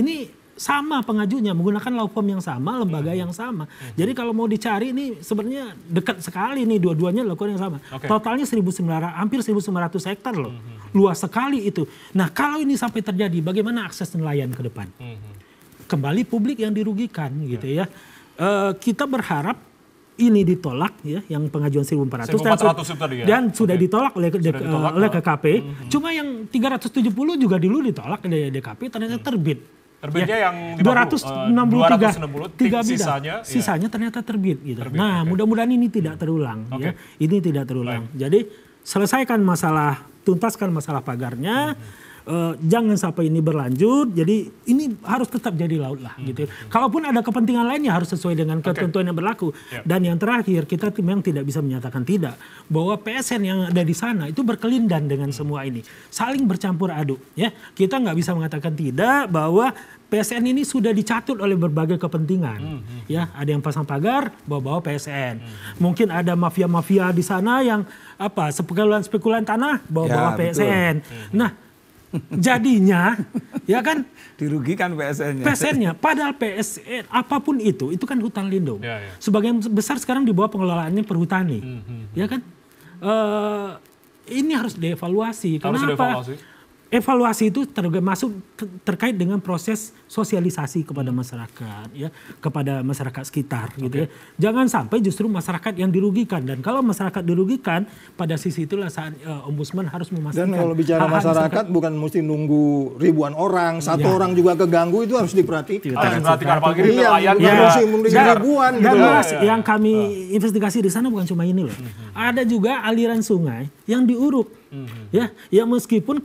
ini sama pengajunya, menggunakan law firm yang sama, lembaga yang sama. Jadi kalau mau dicari ini sebenarnya dekat sekali nih, dua-duanya lakukan yang sama. Totalnya hampir 1.900 hektar loh. Luas sekali itu. Nah kalau ini sampai terjadi, bagaimana akses nelayan ke depan? Kembali publik yang dirugikan gitu ya. Kita berharap ini ditolak ya, yang pengajuan 1.400 dan sudah ditolak oleh KKP. Cuma yang 370 juga dulu ditolak oleh DKP, ternyata terbit. Terbitnya yang 263 bidang, sisanya ternyata terbit gitu. Nah, mudah-mudahan ini tidak terulang ya. Ini tidak terulang. Jadi selesaikan masalah, tuntaskan masalah pagarnya. Jangan sampai ini berlanjut. Jadi ini harus tetap jadi laut lah gitu. Kalaupun ada kepentingan lainnya harus sesuai dengan ketentuan yang berlaku. Dan yang terakhir, kita memang tidak bisa menyatakan tidak bahwa PSN yang ada di sana itu berkelindan dengan semua ini, saling bercampur aduk ya. Kita nggak bisa mengatakan tidak bahwa PSN ini sudah dicatut oleh berbagai kepentingan. Ya, ada yang pasang pagar bawa-bawa PSN. Mungkin ada mafia-mafia di sana yang spekulan tanah bawa-bawa PSN. Nah, jadinya ya kan dirugikan PSN-nya. PSN-nya padahal PSN apapun itu kan hutan lindung. Sebagian besar sekarang di bawah pengelolaannya perhutani. Ya kan? Ini harus dievaluasi. Kenapa? evaluasi itu termasuk terkait dengan proses sosialisasi kepada masyarakat, ya, kepada masyarakat sekitar, gitu ya. Jangan sampai justru masyarakat yang dirugikan, dan kalau masyarakat dirugikan, pada sisi itulah saat ombudsman harus memastikan. Dan kalau bicara masyarakat bukan mesti nunggu ribuan orang, satu orang juga keganggu itu harus diperhatikan. Harus diperhatikan, apalagi ini nelayan ribuan. Dan Mas, yang kami investigasi di sana bukan cuma ini loh, ada juga aliran sungai yang diuruk. Ya, ya meskipun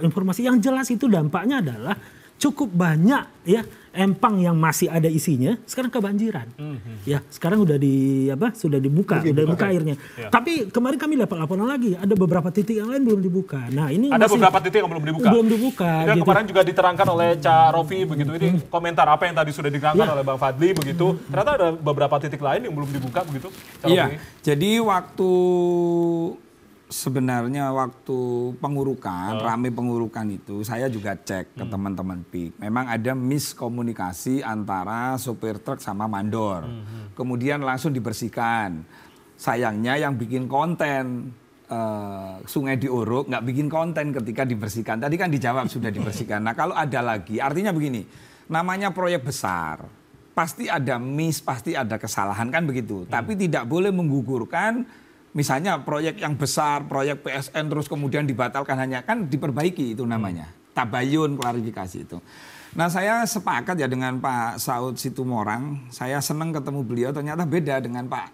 informasi yang jelas itu dampaknya adalah cukup banyak ya empang yang masih ada isinya sekarang kebanjiran. Ya, sekarang sudah dibuka airnya. Ya. Tapi kemarin kami dapat laporan lagi ada beberapa titik yang lain belum dibuka. Nah, ini ada beberapa titik yang belum dibuka. Belum dibuka. Ini gitu. Kemarin juga diterangkan oleh Cak Rofi begitu. Ini komentar apa yang tadi sudah diterangkan oleh Bang Fadli begitu. Ternyata ada beberapa titik lain yang belum dibuka begitu. Iya. Jadi sebenarnya waktu pengurukan, rame pengurukan itu, saya juga cek ke teman-teman PIK. Memang ada miskomunikasi antara sopir truk sama mandor. Kemudian langsung dibersihkan. Sayangnya yang bikin konten sungai diuruk, nggak bikin konten ketika dibersihkan. Tadi kan dijawab sudah dibersihkan. Nah kalau ada lagi, artinya begini, namanya proyek besar. Pasti ada pasti ada kesalahan kan begitu. Tapi tidak boleh menggugurkan. Misalnya proyek yang besar, proyek PSN terus kemudian dibatalkan, hanya kan diperbaiki itu namanya. Tabayun, klarifikasi itu. Nah saya sepakat ya dengan Pak Saud Situmorang, saya senang ketemu beliau, ternyata beda dengan Pak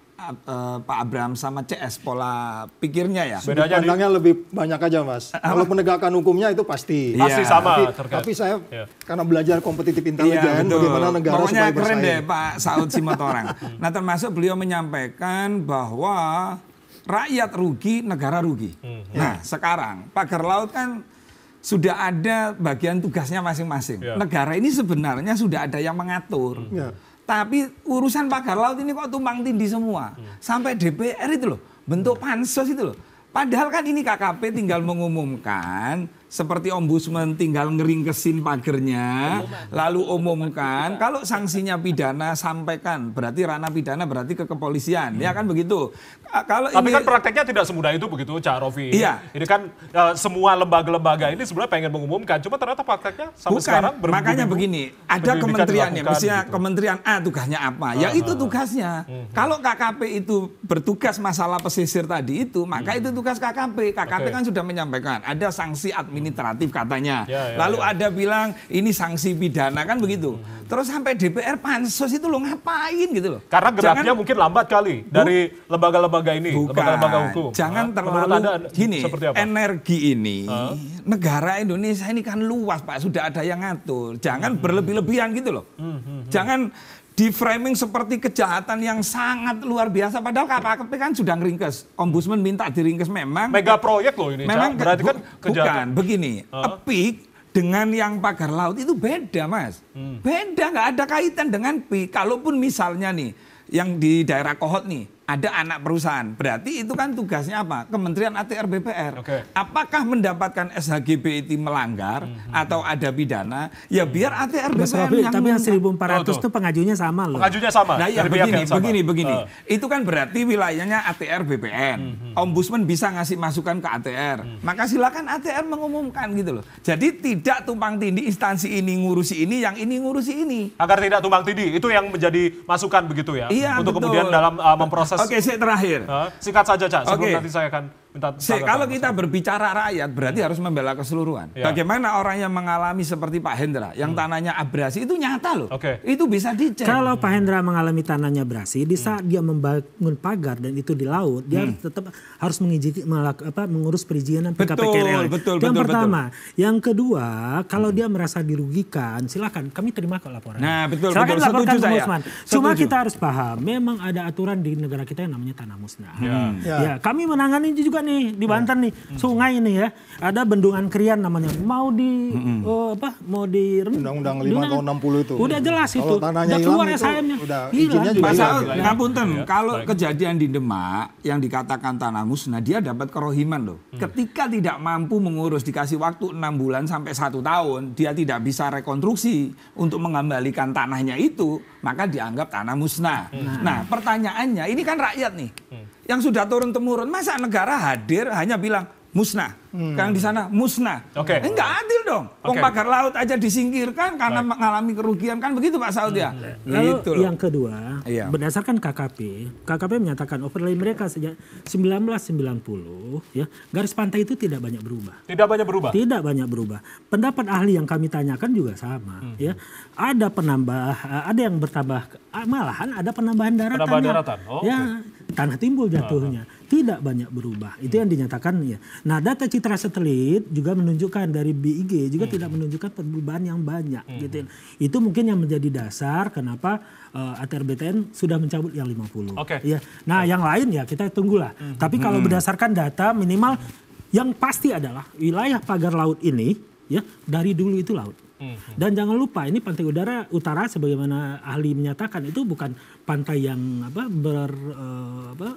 Abraham sama CS pola pikirnya ya. Bedanya pandangnya lebih banyak aja Mas. Kalau penegakan hukumnya itu pasti. Pasti sama. Tapi saya karena belajar kompetitif intelijen, bagaimana negara supaya bersaing. Keren deh Pak Saud Situmorang. Nah termasuk beliau menyampaikan bahwa rakyat rugi, negara rugi. Nah sekarang pagar laut kan sudah ada bagian tugasnya masing-masing. Negara ini sebenarnya sudah ada yang mengatur. Tapi urusan pagar laut ini kok tumpang tindih semua. Sampai DPR itu loh, bentuk pansus itu loh. Padahal kan ini KKP tinggal mengumumkan, seperti ombudsman tinggal ngeringkesin pagernya, lalu umumkan. Kalau sanksinya pidana sampaikan, berarti ranah pidana berarti ke kepolisian, ya kan begitu. Tapi kan prakteknya tidak semudah itu begitu, Cak Rofi. Iya. Ini kan semua lembaga-lembaga ini sebenarnya pengen mengumumkan, cuma ternyata prakteknya sampai sekarang makanya begini, ada kementeriannya, misalnya gitu. Kementerian A tugasnya apa, ya itu tugasnya. Kalau KKP itu bertugas masalah pesisir tadi itu, maka itu tugas KKP. KKP kan sudah menyampaikan ada sanksi administratif katanya. Lalu ada bilang ini sanksi pidana kan begitu. Terus sampai DPR pansus itu lo ngapain gitu loh. Karena geraknya mungkin lambat kali dari lembaga-lembaga ini, lembaga-lembaga hukum. Jangan terlalu gini, energi ini negara Indonesia ini kan luas Pak, sudah ada yang ngatur. Jangan berlebih-lebihan gitu loh. Jangan di framing seperti kejahatan yang sangat luar biasa, padahal KKP kan sudah ngeringkes. Ombudsman minta diringkes memang. Mega proyek loh ini, memang berarti kan kejahatan. Bukan, begini, PIK dengan yang pagar laut itu beda Mas. Beda, nggak ada kaitan dengan PIK. Kalaupun misalnya nih, yang di daerah Kohot nih, ada anak perusahaan. Berarti itu kan tugasnya apa? Kementerian ATR BPR. Apakah mendapatkan SHGB itu melanggar atau ada pidana? Ya biar ATR BPR yang tapi yang 1.400 itu pengajunya sama loh. Pengajunya sama. Nah ya begini. Itu kan berarti wilayahnya ATR BPN. Ombudsman bisa ngasih masukan ke ATR. Maka silakan ATR mengumumkan gitu loh. Jadi tidak tumpang tindih instansi ini ngurusi ini, yang ini ngurusi ini. Agar tidak tumpang tindih, itu yang menjadi masukan begitu ya? Iya, untuk betul. Kemudian dalam memproses. Oke, saya terakhir. Singkat saja, Cak. Sebelum nanti saya akan minta. Kalau kita berbicara rakyat, berarti harus membela keseluruhan. Bagaimana orang yang mengalami seperti Pak Hendra, yang tanahnya abrasi, itu nyata loh. Itu bisa dicek. Kalau Pak Hendra mengalami tanahnya abrasi, di saat dia membangun pagar dan itu di laut, dia tetap harus mengurus perizinan PKPKRL. Betul. Yang pertama. Yang kedua, kalau dia merasa dirugikan, silakan. Kami terima kok laporan. Nah, betul. Silakan laporkan ke Ombudsman. Cuma Setuju. kita harus paham, memang ada aturan di negara kita yang namanya tanah musnah. Ya, kami menangani juga nih di Banten nih, sungai ini ya, ada bendungan Krian namanya, mau di Undang-Undang 5 tahun 60 itu. Udah jelas itu. Kalau tanahnya udah keluar hilang SHM-nya. udah izinnya juga hilang. Ngapunten, kalau kejadian di Demak yang dikatakan tanah musnah, dia dapat kerohiman loh. Ketika tidak mampu mengurus, dikasih waktu 6 bulan sampai 1 tahun, dia tidak bisa rekonstruksi untuk mengembalikan tanahnya itu, maka dianggap tanah musnah. Nah, pertanyaannya, ini kan rakyat nih. Yang sudah turun-temurun, masa negara hadir hanya bilang, musnah. Yang di sana musnah. Enggak adil dong. Pagar laut aja disingkirkan karena mengalami kerugian, kan begitu Pak Saud ya. Lalu yang kedua, berdasarkan KKP menyatakan overlay mereka sejak 1990 ya, garis pantai itu tidak banyak berubah. Tidak banyak berubah. Tidak banyak berubah. Pendapat ahli yang kami tanyakan juga sama ya. Ada ada yang bertambah, malahan ada penambahan daratan. Penambahan daratan. Ya, tanah timbul jatuhnya. Tidak banyak berubah. Itu yang dinyatakan ya. Nah, data citra satelit juga menunjukkan dari BIG juga tidak menunjukkan perubahan yang banyak gitu. Itu mungkin yang menjadi dasar kenapa ATR BTN sudah mencabut yang 50. Ya. Nah, yang lain ya kita tunggulah. Tapi kalau berdasarkan data minimal yang pasti adalah wilayah pagar laut ini ya dari dulu itu laut. Dan jangan lupa ini pantai udara utara sebagaimana ahli menyatakan itu bukan pantai yang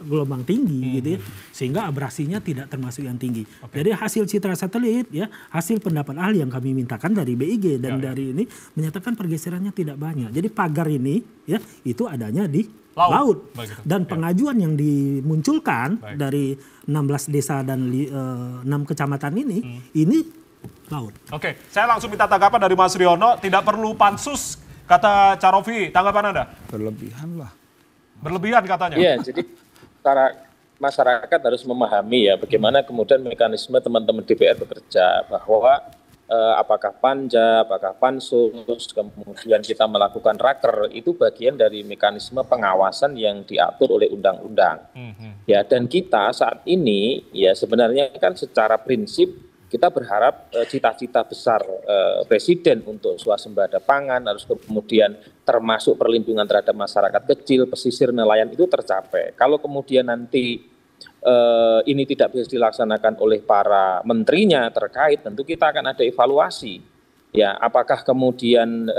gelombang tinggi gitu ya, sehingga abrasinya tidak termasuk yang tinggi. Jadi hasil citra satelit ya, hasil pendapat ahli yang kami mintakan dari BIG dan dari ini menyatakan pergeserannya tidak banyak. Jadi pagar ini ya itu adanya di laut. Dan pengajuan yang dimunculkan dari 16 desa dan 6 kecamatan ini laut. Oke, saya langsung minta tanggapan dari Mas Riono. Tidak perlu pansus, kata Carofi. Tanggapan Anda? Berlebihan lah. Berlebihan katanya. Iya, jadi masyarakat harus memahami ya bagaimana kemudian mekanisme teman-teman DPR bekerja, bahwa apakah panja, apakah pansus, kemudian kita melakukan raker, itu bagian dari mekanisme pengawasan yang diatur oleh undang-undang. Ya, dan kita saat ini ya sebenarnya kan secara prinsip kita berharap cita-cita besar Presiden untuk swasembada pangan, harus kemudian termasuk perlindungan terhadap masyarakat kecil, pesisir, nelayan itu tercapai. Kalau kemudian nanti ini tidak bisa dilaksanakan oleh para menterinya terkait, tentu kita akan ada evaluasi. Ya, apakah kemudian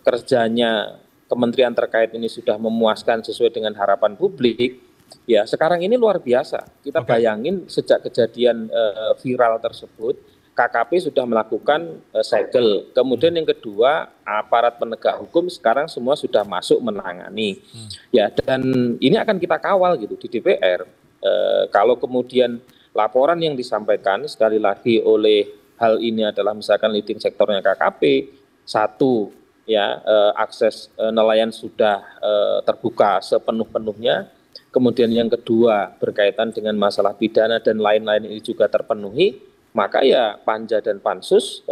kerjanya kementerian terkait ini sudah memuaskan sesuai dengan harapan publik? Ya, sekarang ini luar biasa. Kita bayangin sejak kejadian viral tersebut, KKP sudah melakukan segel. Kemudian yang kedua, aparat penegak hukum sekarang semua sudah masuk menangani. Ya, dan ini akan kita kawal gitu di DPR. Kalau kemudian laporan yang disampaikan sekali lagi oleh hal ini adalah misalkan leading sektornya KKP, satu ya akses nelayan sudah terbuka sepenuh-penuhnya. Kemudian yang kedua berkaitan dengan masalah pidana dan lain-lain ini juga terpenuhi, maka ya panja dan pansus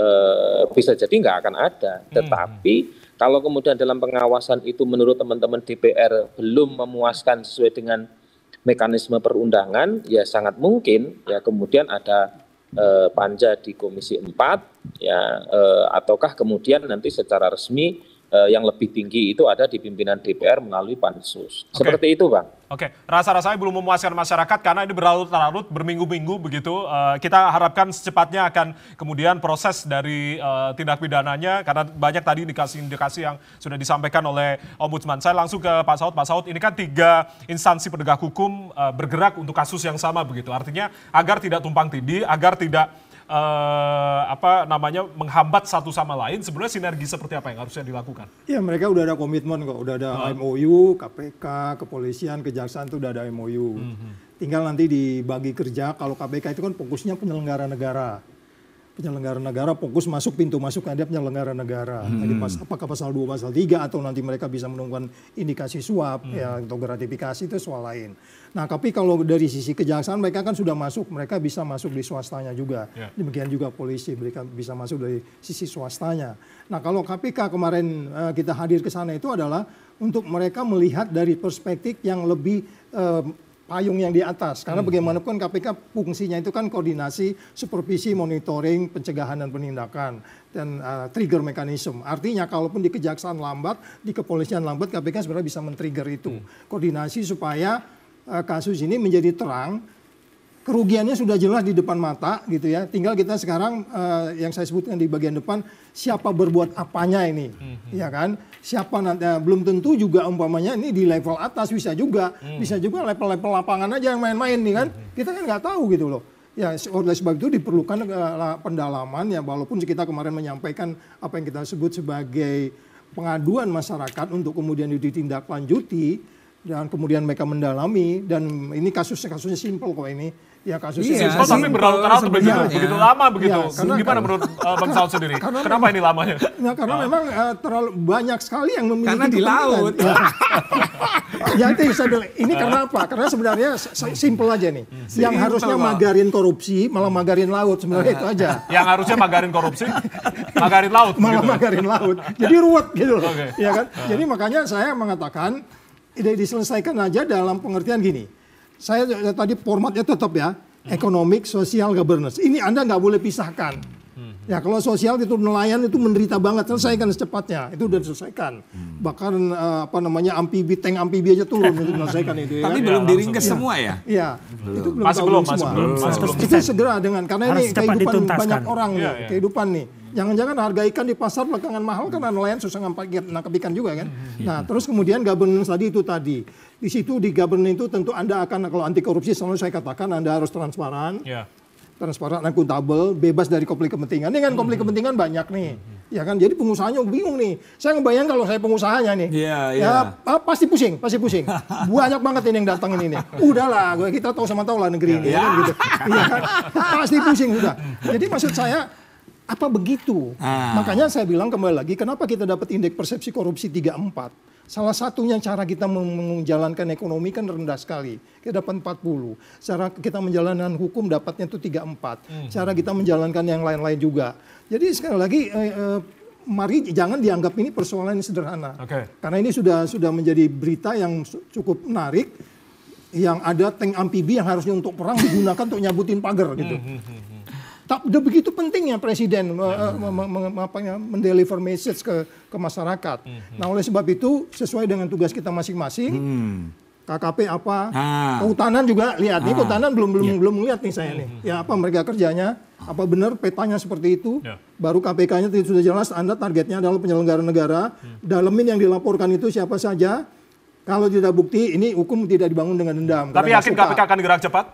bisa jadi nggak akan ada. Tetapi kalau kemudian dalam pengawasan itu menurut teman-teman DPR belum memuaskan sesuai dengan mekanisme perundangan, ya sangat mungkin ya kemudian ada panja di Komisi 4 ya ataukah kemudian nanti secara resmi yang lebih tinggi itu ada di pimpinan DPR melalui pansus. Seperti itu, Bang. Oke, rasa-rasanya belum memuaskan masyarakat karena ini berlarut-larut, berminggu-minggu begitu. Kita harapkan secepatnya akan kemudian proses dari tindak pidananya, karena banyak tadi indikasi-indikasi yang sudah disampaikan oleh Ombudsman. Saya langsung ke Pak Saud. Pak Saud, ini kan 3 instansi penegak hukum bergerak untuk kasus yang sama begitu. Artinya agar tidak tumpang tindih, agar tidak menghambat satu sama lain, sebenarnya sinergi seperti apa yang harusnya dilakukan? Ya, mereka udah ada komitmen kok, udah ada MOU, KPK, kepolisian, kejaksaan itu udah ada MOU. Tinggal nanti dibagi kerja. Kalau KPK itu kan fokusnya penyelenggara negara. Penyelenggara negara fokus masuk pintu masuknya dia penyelenggara negara. Jadi apakah pasal 2, pasal 3 atau nanti mereka bisa menemukan indikasi suap ya atau gratifikasi itu soal lain. Nah, tapi kalau dari sisi kejaksaan mereka kan sudah masuk, mereka bisa masuk di swastanya juga. Demikian juga polisi, mereka bisa masuk dari sisi swastanya. Nah, kalau KPK kemarin kita hadir ke sana itu adalah untuk mereka melihat dari perspektif yang lebih payung yang di atas. Karena bagaimanapun KPK fungsinya itu kan koordinasi, supervisi, monitoring, pencegahan dan penindakan dan trigger mechanism. Artinya kalaupun di kejaksaan lambat, di kepolisian lambat, KPK sebenarnya bisa men-trigger itu. Koordinasi supaya kasus ini menjadi terang. Kerugiannya sudah jelas di depan mata gitu ya. Tinggal kita sekarang yang saya sebutkan di bagian depan, siapa berbuat apanya ini, ya kan? Siapa nanti belum tentu juga umpamanya ini di level atas bisa juga level-level lapangan aja yang main-main nih kan? Kita kan nggak tahu gitu loh. Ya, oleh sebab itu diperlukan pendalaman ya, walaupun kita kemarin menyampaikan apa yang kita sebut sebagai pengaduan masyarakat untuk kemudian ditindaklanjuti. dan kemudian mereka mendalami, dan ini kasusnya simpel kok ini. Ya kasusnya simpel tapi berlarut-larut begitu lama begitu. Gimana menurut Bang Saud sendiri? Kenapa ini lamanya? Nah, karena memang terlalu banyak sekali yang memiliki karena di laut. Ya itu saya bilang, ini karena apa? Karena sebenarnya simpel aja nih. Yang harusnya magarin korupsi malah magarin laut, sebenarnya itu aja. Yang harusnya magarin korupsi, magarin laut. Malah magarin laut. Jadi ruwet gitu loh. Ya kan? Jadi makanya saya mengatakan diselesaikan aja dalam pengertian gini. Saya tadi formatnya tetap ya, economic, social, governance. Ini Anda nggak boleh pisahkan. Ya kalau sosial itu nelayan itu menderita banget, selesaikan secepatnya. Itu udah diselesaikan. Bahkan amfibi, tank amfibi aja turun untuk menyelesaikan itu. Tapi belum diringkes semua ya? Iya. Itu belum masih belum. Itu segera karena ini kehidupan banyak orang nih, kehidupan nih. Jangan-jangan harga ikan di pasar belakangan mahal karena nelayan susah nangkap ikan juga kan. Nah terus kemudian governance tadi. Di situ di governance itu tentu Anda akan, kalau anti korupsi selalu saya katakan Anda harus transparan. Transparan, akuntabel, bebas dari konflik kepentingan. Ini kan konflik kepentingan banyak nih. Ya kan, jadi pengusahanya bingung nih. Saya ngebayang kalau saya pengusahanya nih. Pasti pusing. Banyak banget ini yang datang ini nih. Udahlah, kita tahu lah negeri ini. Kan, gitu. Ya kan? Pasti pusing sudah. Jadi maksud saya, apa begitu? Makanya saya bilang kembali lagi, kenapa kita dapat indeks persepsi korupsi 34? Salah satunya cara kita menjalankan ekonomi kan rendah sekali. Kita dapat 40. Cara kita menjalankan hukum dapatnya itu 34. Cara kita menjalankan yang lain-lain juga. Jadi sekali lagi mari jangan dianggap ini persoalan yang sederhana. Karena ini sudah menjadi berita yang cukup menarik. Yang ada tank amfibi yang harusnya untuk perang digunakan untuk nyabutin pagar gitu. Udah begitu pentingnya Presiden mendeliver message ke masyarakat. Nah oleh sebab itu sesuai dengan tugas kita masing-masing, KKP apa, kehutanan juga lihat nih, kehutanan belum lihat nih saya nih. Ya apa mereka kerjanya, apa benar petanya seperti itu, baru KPK-nya sudah jelas, Anda targetnya adalah penyelenggara negara, dalemin yang dilaporkan itu siapa saja. Kalau tidak bukti, ini hukum tidak dibangun dengan dendam. Tapi yakin KPK akan gerak cepat?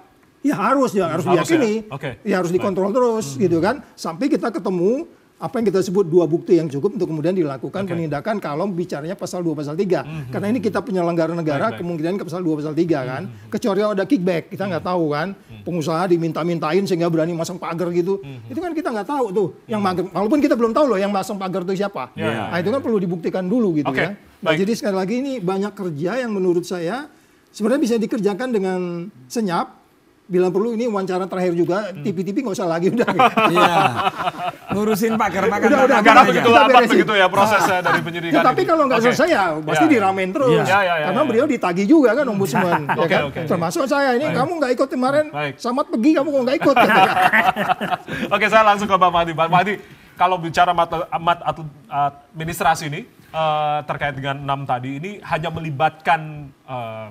Ya harus diyakini, ya harus dikontrol terus gitu kan, sampai kita ketemu apa yang kita sebut 2 bukti yang cukup untuk kemudian dilakukan penindakan kalau bicaranya pasal 2 pasal 3. Karena ini kita penyelenggara negara kemungkinan ke pasal 2 pasal 3 kan. Kecuali ada kickback, kita nggak tahu kan. Pengusaha diminta-mintain sehingga berani masang pagar gitu. Itu kan kita nggak tahu tuh. Walaupun kita belum tahu loh yang masang pagar itu siapa. Nah itu kan perlu dibuktikan dulu gitu ya. Nah, jadi sekali lagi ini banyak kerja yang menurut saya sebenarnya bisa dikerjakan dengan senyap. Bila perlu ini wawancara terakhir juga, TV-TV nggak usah lagi udah. Iya. Ngurusin pagar makan. Karena begitu lambat begitu ya prosesnya dari penyidikan. Tapi kalau nggak selesai ya pasti diramein terus. Karena beliau ditagih juga kan Ombudsman. Termasuk saya ini, kamu nggak ikut kemarin, Samad pergi kamu kok nggak ikut. Oke, saya langsung ke Pak Mahdi. Pak Mahdi, kalau bicara administrasi ini terkait dengan 6 tadi ini hanya melibatkan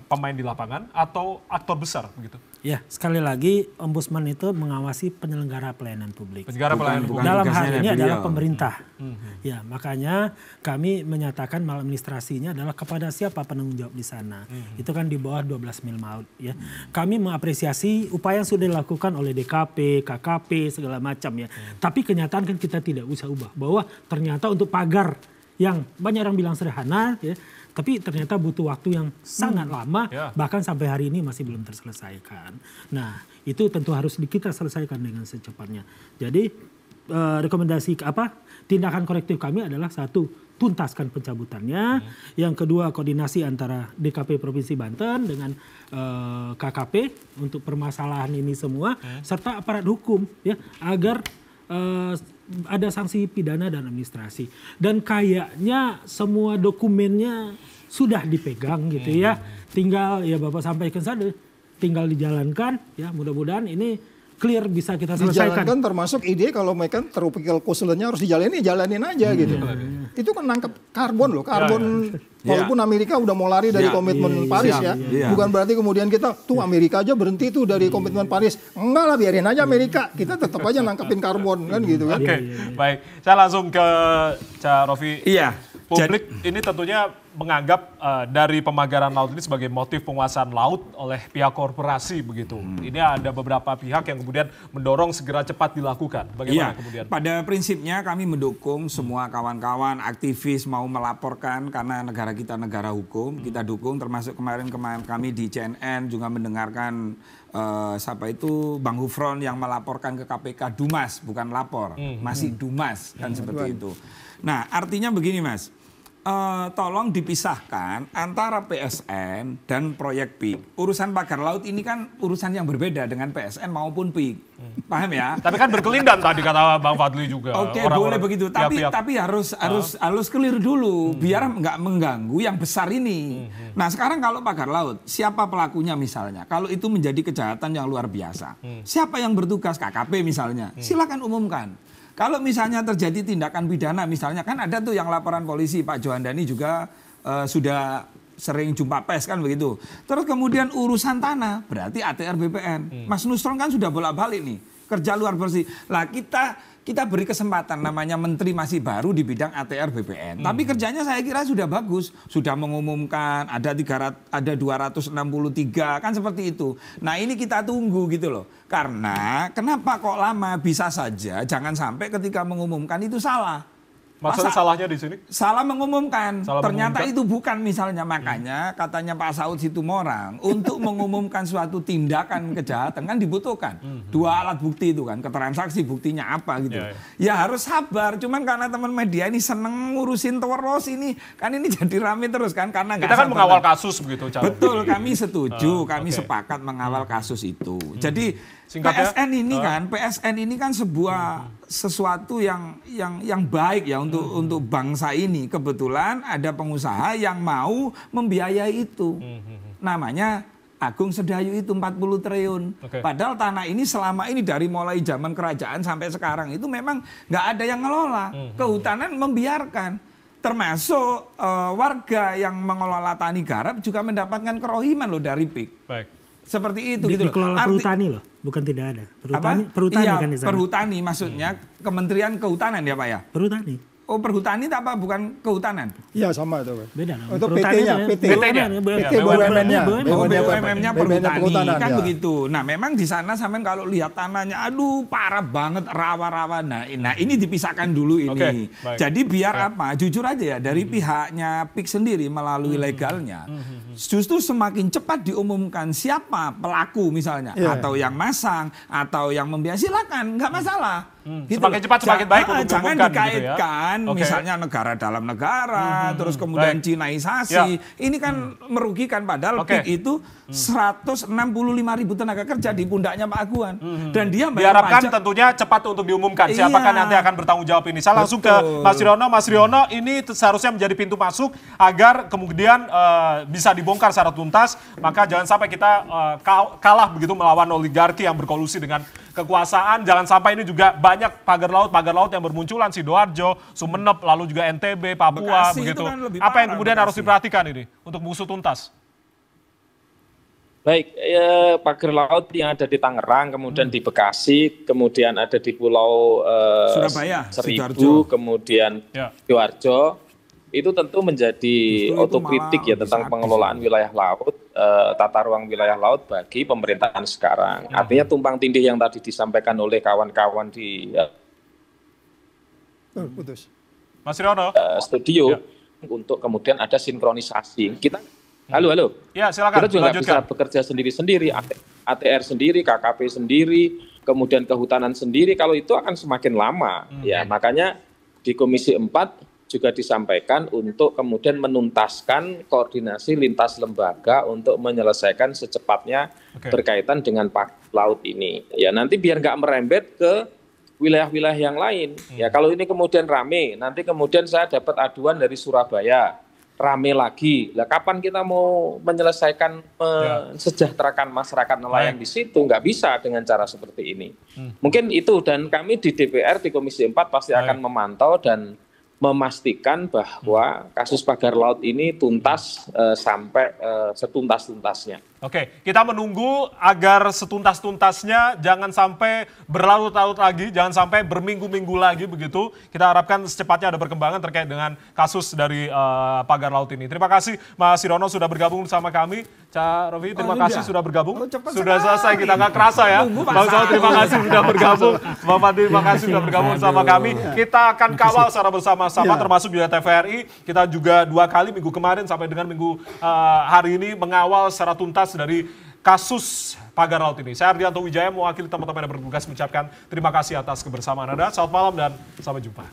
pemain di lapangan atau aktor besar begitu? Ya, sekali lagi Ombudsman itu mengawasi penyelenggara pelayanan publik. Bukan dalam hal ini adalah pemerintah. Ya, makanya kami menyatakan maladministrasinya adalah kepada siapa penanggung jawab di sana. Itu kan di bawah 12 mil maut ya. Kami mengapresiasi upaya yang sudah dilakukan oleh DKP, KKP segala macam ya. Tapi kenyataan kan kita tidak usah ubah bahwa ternyata untuk pagar yang banyak orang bilang sederhana ya, tapi ternyata butuh waktu yang sangat lama, bahkan sampai hari ini masih belum terselesaikan. Nah, itu tentu harus kita selesaikan dengan secepatnya. Jadi rekomendasi tindakan korektif kami adalah 1, tuntaskan pencabutannya. Yang kedua, koordinasi antara DKP Provinsi Banten dengan KKP untuk permasalahan ini semua, serta aparat hukum ya, agar ada sanksi pidana dan administrasi. Dan kayaknya semua dokumennya sudah dipegang gitu ya. Tinggal ya Bapak sampaikan saja, tinggal dijalankan ya, mudah-mudahan ini clear bisa kita selesaikan. Dijalankan termasuk ide kalau mereka terupikal koselnya harus jalanin aja gitu. Itu kan nangkep karbon loh, walaupun Amerika udah mau lari dari komitmen Paris ya. Bukan berarti kemudian kita tuh Amerika aja berhenti tuh dari komitmen Paris. Enggak lah, biarin aja Amerika. Kita tetap aja nangkepin karbon kan gitu kan. Baik. Saya langsung ke Cak Rofi. Publik ini tentunya menganggap dari pemagaran laut ini sebagai motif penguasaan laut oleh pihak korporasi begitu. Ini ada beberapa pihak yang kemudian mendorong segera cepat dilakukan. Bagaimana kemudian? Pada prinsipnya kami mendukung semua kawan-kawan aktivis mau melaporkan karena negara kita negara hukum, kita dukung, termasuk kemarin kami di CNN juga mendengarkan siapa itu Bang Hufron yang melaporkan ke KPK Dumas, bukan lapor, masih Dumas kan seperti itu. Nah, artinya begini Mas. Tolong dipisahkan antara PSN dan proyek PIK. Urusan pagar laut ini kan urusan yang berbeda dengan PSN maupun PIK. Paham ya? Tapi kan berkelindan tadi kata Bang Fadli juga. Oke, boleh begitu. Tapi harus clear dulu biar nggak mengganggu yang besar ini. Nah, sekarang kalau pagar laut, siapa pelakunya misalnya? Kalau itu menjadi kejahatan yang luar biasa. Siapa yang bertugas? KKP misalnya. Silakan umumkan. Kalau misalnya terjadi tindakan pidana, misalnya kan ada tuh yang laporan polisi, Pak Johandani juga sudah sering jumpa pers kan begitu. Terus kemudian urusan tanah, berarti ATR BPN. Mas Nusron kan sudah bolak-balik nih, kerja luar bersih. Lah kita beri kesempatan, namanya menteri masih baru di bidang ATR BPN. Tapi kerjanya saya kira sudah bagus, sudah mengumumkan ada 263 kan seperti itu. Nah ini kita tunggu gitu loh. Karena kenapa kok lama? Bisa saja jangan sampai ketika mengumumkan itu salah. Maksudnya salahnya di sini? Salah mengumumkan. Ternyata mengumumkan. itu bukan misalnya. Makanya katanya Pak Saud Situmorang untuk mengumumkan suatu tindakan kejahatan kan dibutuhkan. 2 alat bukti itu kan. Keterangan saksi buktinya apa gitu. Ya harus sabar. Cuman karena teman media ini seneng ngurusin terus ini. Kan ini jadi rame terus kan. Karena kita kan mengawal kasus begitu. Betul, kami setuju. Kami sepakat mengawal kasus itu. Jadi PSN ini kan sebuah sesuatu yang baik ya untuk bangsa ini. Kebetulan ada pengusaha yang mau membiayai itu. Namanya Agung Sedayu itu 40 triliun. Padahal tanah ini selama ini dari mulai zaman kerajaan sampai sekarang itu memang nggak ada yang ngelola. Kehutanan membiarkan. Termasuk warga yang mengelola tani garap juga mendapatkan kerohiman loh dari PIK. Baik. Seperti itu gitu loh. Dikelola perhutani loh, bukan tidak ada. Perhutani iya, kan di sana. Perhutani maksudnya Kementerian Kehutanan ya Pak ya? Perhutani. Oh perhutani itu apa? Bukan kehutanan? Iya sama itu Pak. Beda. Itu PT-nya. BUMN-nya. BUMN-nya perhutani kan begitu. Nah memang di sana sampean kalau lihat tanahnya, aduh parah banget rawa-rawa. Nah ini dipisahkan dulu ini. Jadi biar apa? Jujur aja ya dari pihaknya PIK sendiri melalui legalnya. Justru semakin cepat diumumkan siapa pelaku misalnya. Atau yang masang, atau yang membiayai, silakan, nggak masalah. Gitu semakin cepat semakin baik untuk jangan dikaitkan gitu ya? Misalnya negara dalam negara terus kemudian Cinaisasi ini kan merugikan padahal PIK itu 165.000 tenaga kerja di pundaknya Pak Aguan dan dia diharapkan tentunya cepat untuk diumumkan siapakah nanti akan bertanggung jawab ini. Saya langsung ke Mas Riono ini seharusnya menjadi pintu masuk agar kemudian bisa dibongkar secara tuntas, maka jangan sampai kita kalah begitu melawan oligarki yang berkolusi dengan kekuasaan. Jangan sampai ini juga banyak pagar laut yang bermunculan, Sidoarjo, Sumeneb, lalu juga NTB, Papua, Bekasi begitu. Kan apa yang kemudian harus diperhatikan ini untuk mengusut tuntas? Baik, pagar laut yang ada di Tangerang, kemudian di Bekasi, kemudian ada di Pulau Surabaya, Seribu, kemudian Sidoarjo. Itu tentu menjadi otokritik ya tentang pengelolaan wilayah laut, tata ruang wilayah laut bagi pemerintahan sekarang. Artinya tumpang tindih yang tadi disampaikan oleh kawan-kawan di Mas Riono studio untuk kemudian ada sinkronisasi. Kita halo. Ya, silakan. Kita juga nggak bisa bekerja sendiri-sendiri, ATR sendiri, KKP sendiri, kemudian kehutanan sendiri. Kalau itu akan semakin lama. Ya, makanya di Komisi 4 juga disampaikan untuk kemudian menuntaskan koordinasi lintas lembaga untuk menyelesaikan secepatnya berkaitan dengan pagar laut ini. Ya nanti biar nggak merembet ke wilayah-wilayah yang lain. Ya kalau ini kemudian rame, nanti kemudian saya dapat aduan dari Surabaya, rame lagi. Lah kapan kita mau menyelesaikan mensejahterakan masyarakat nelayan di situ? Nggak bisa dengan cara seperti ini. Mungkin itu, dan kami di DPR di Komisi 4 pasti akan memantau dan memastikan bahwa kasus pagar laut ini tuntas sampai setuntas-tuntasnya. Oke, kita menunggu agar setuntas-tuntasnya, jangan sampai berlarut-larut lagi, jangan sampai berminggu-minggu lagi begitu. Kita harapkan secepatnya ada perkembangan terkait dengan kasus dari pagar laut ini. Terima kasih Mas Sirono sudah bergabung bersama kami. Cak Rofi, terima kasih sudah bergabung. Sudah selesai, kita nggak kerasa ya. Bang Saud, terima kasih sudah bergabung. Bang Fadli, terima kasih sudah bergabung bersama kami. Kita akan kawal secara bersama-sama, termasuk juga TVRI. Kita juga 2 kali minggu kemarin sampai dengan minggu hari ini mengawal secara tuntas dari kasus pagar laut ini. Saya Ardianto Wijaya mewakili teman-teman yang bertugas mengucapkan terima kasih atas kebersamaan Anda. Selamat malam dan sampai jumpa.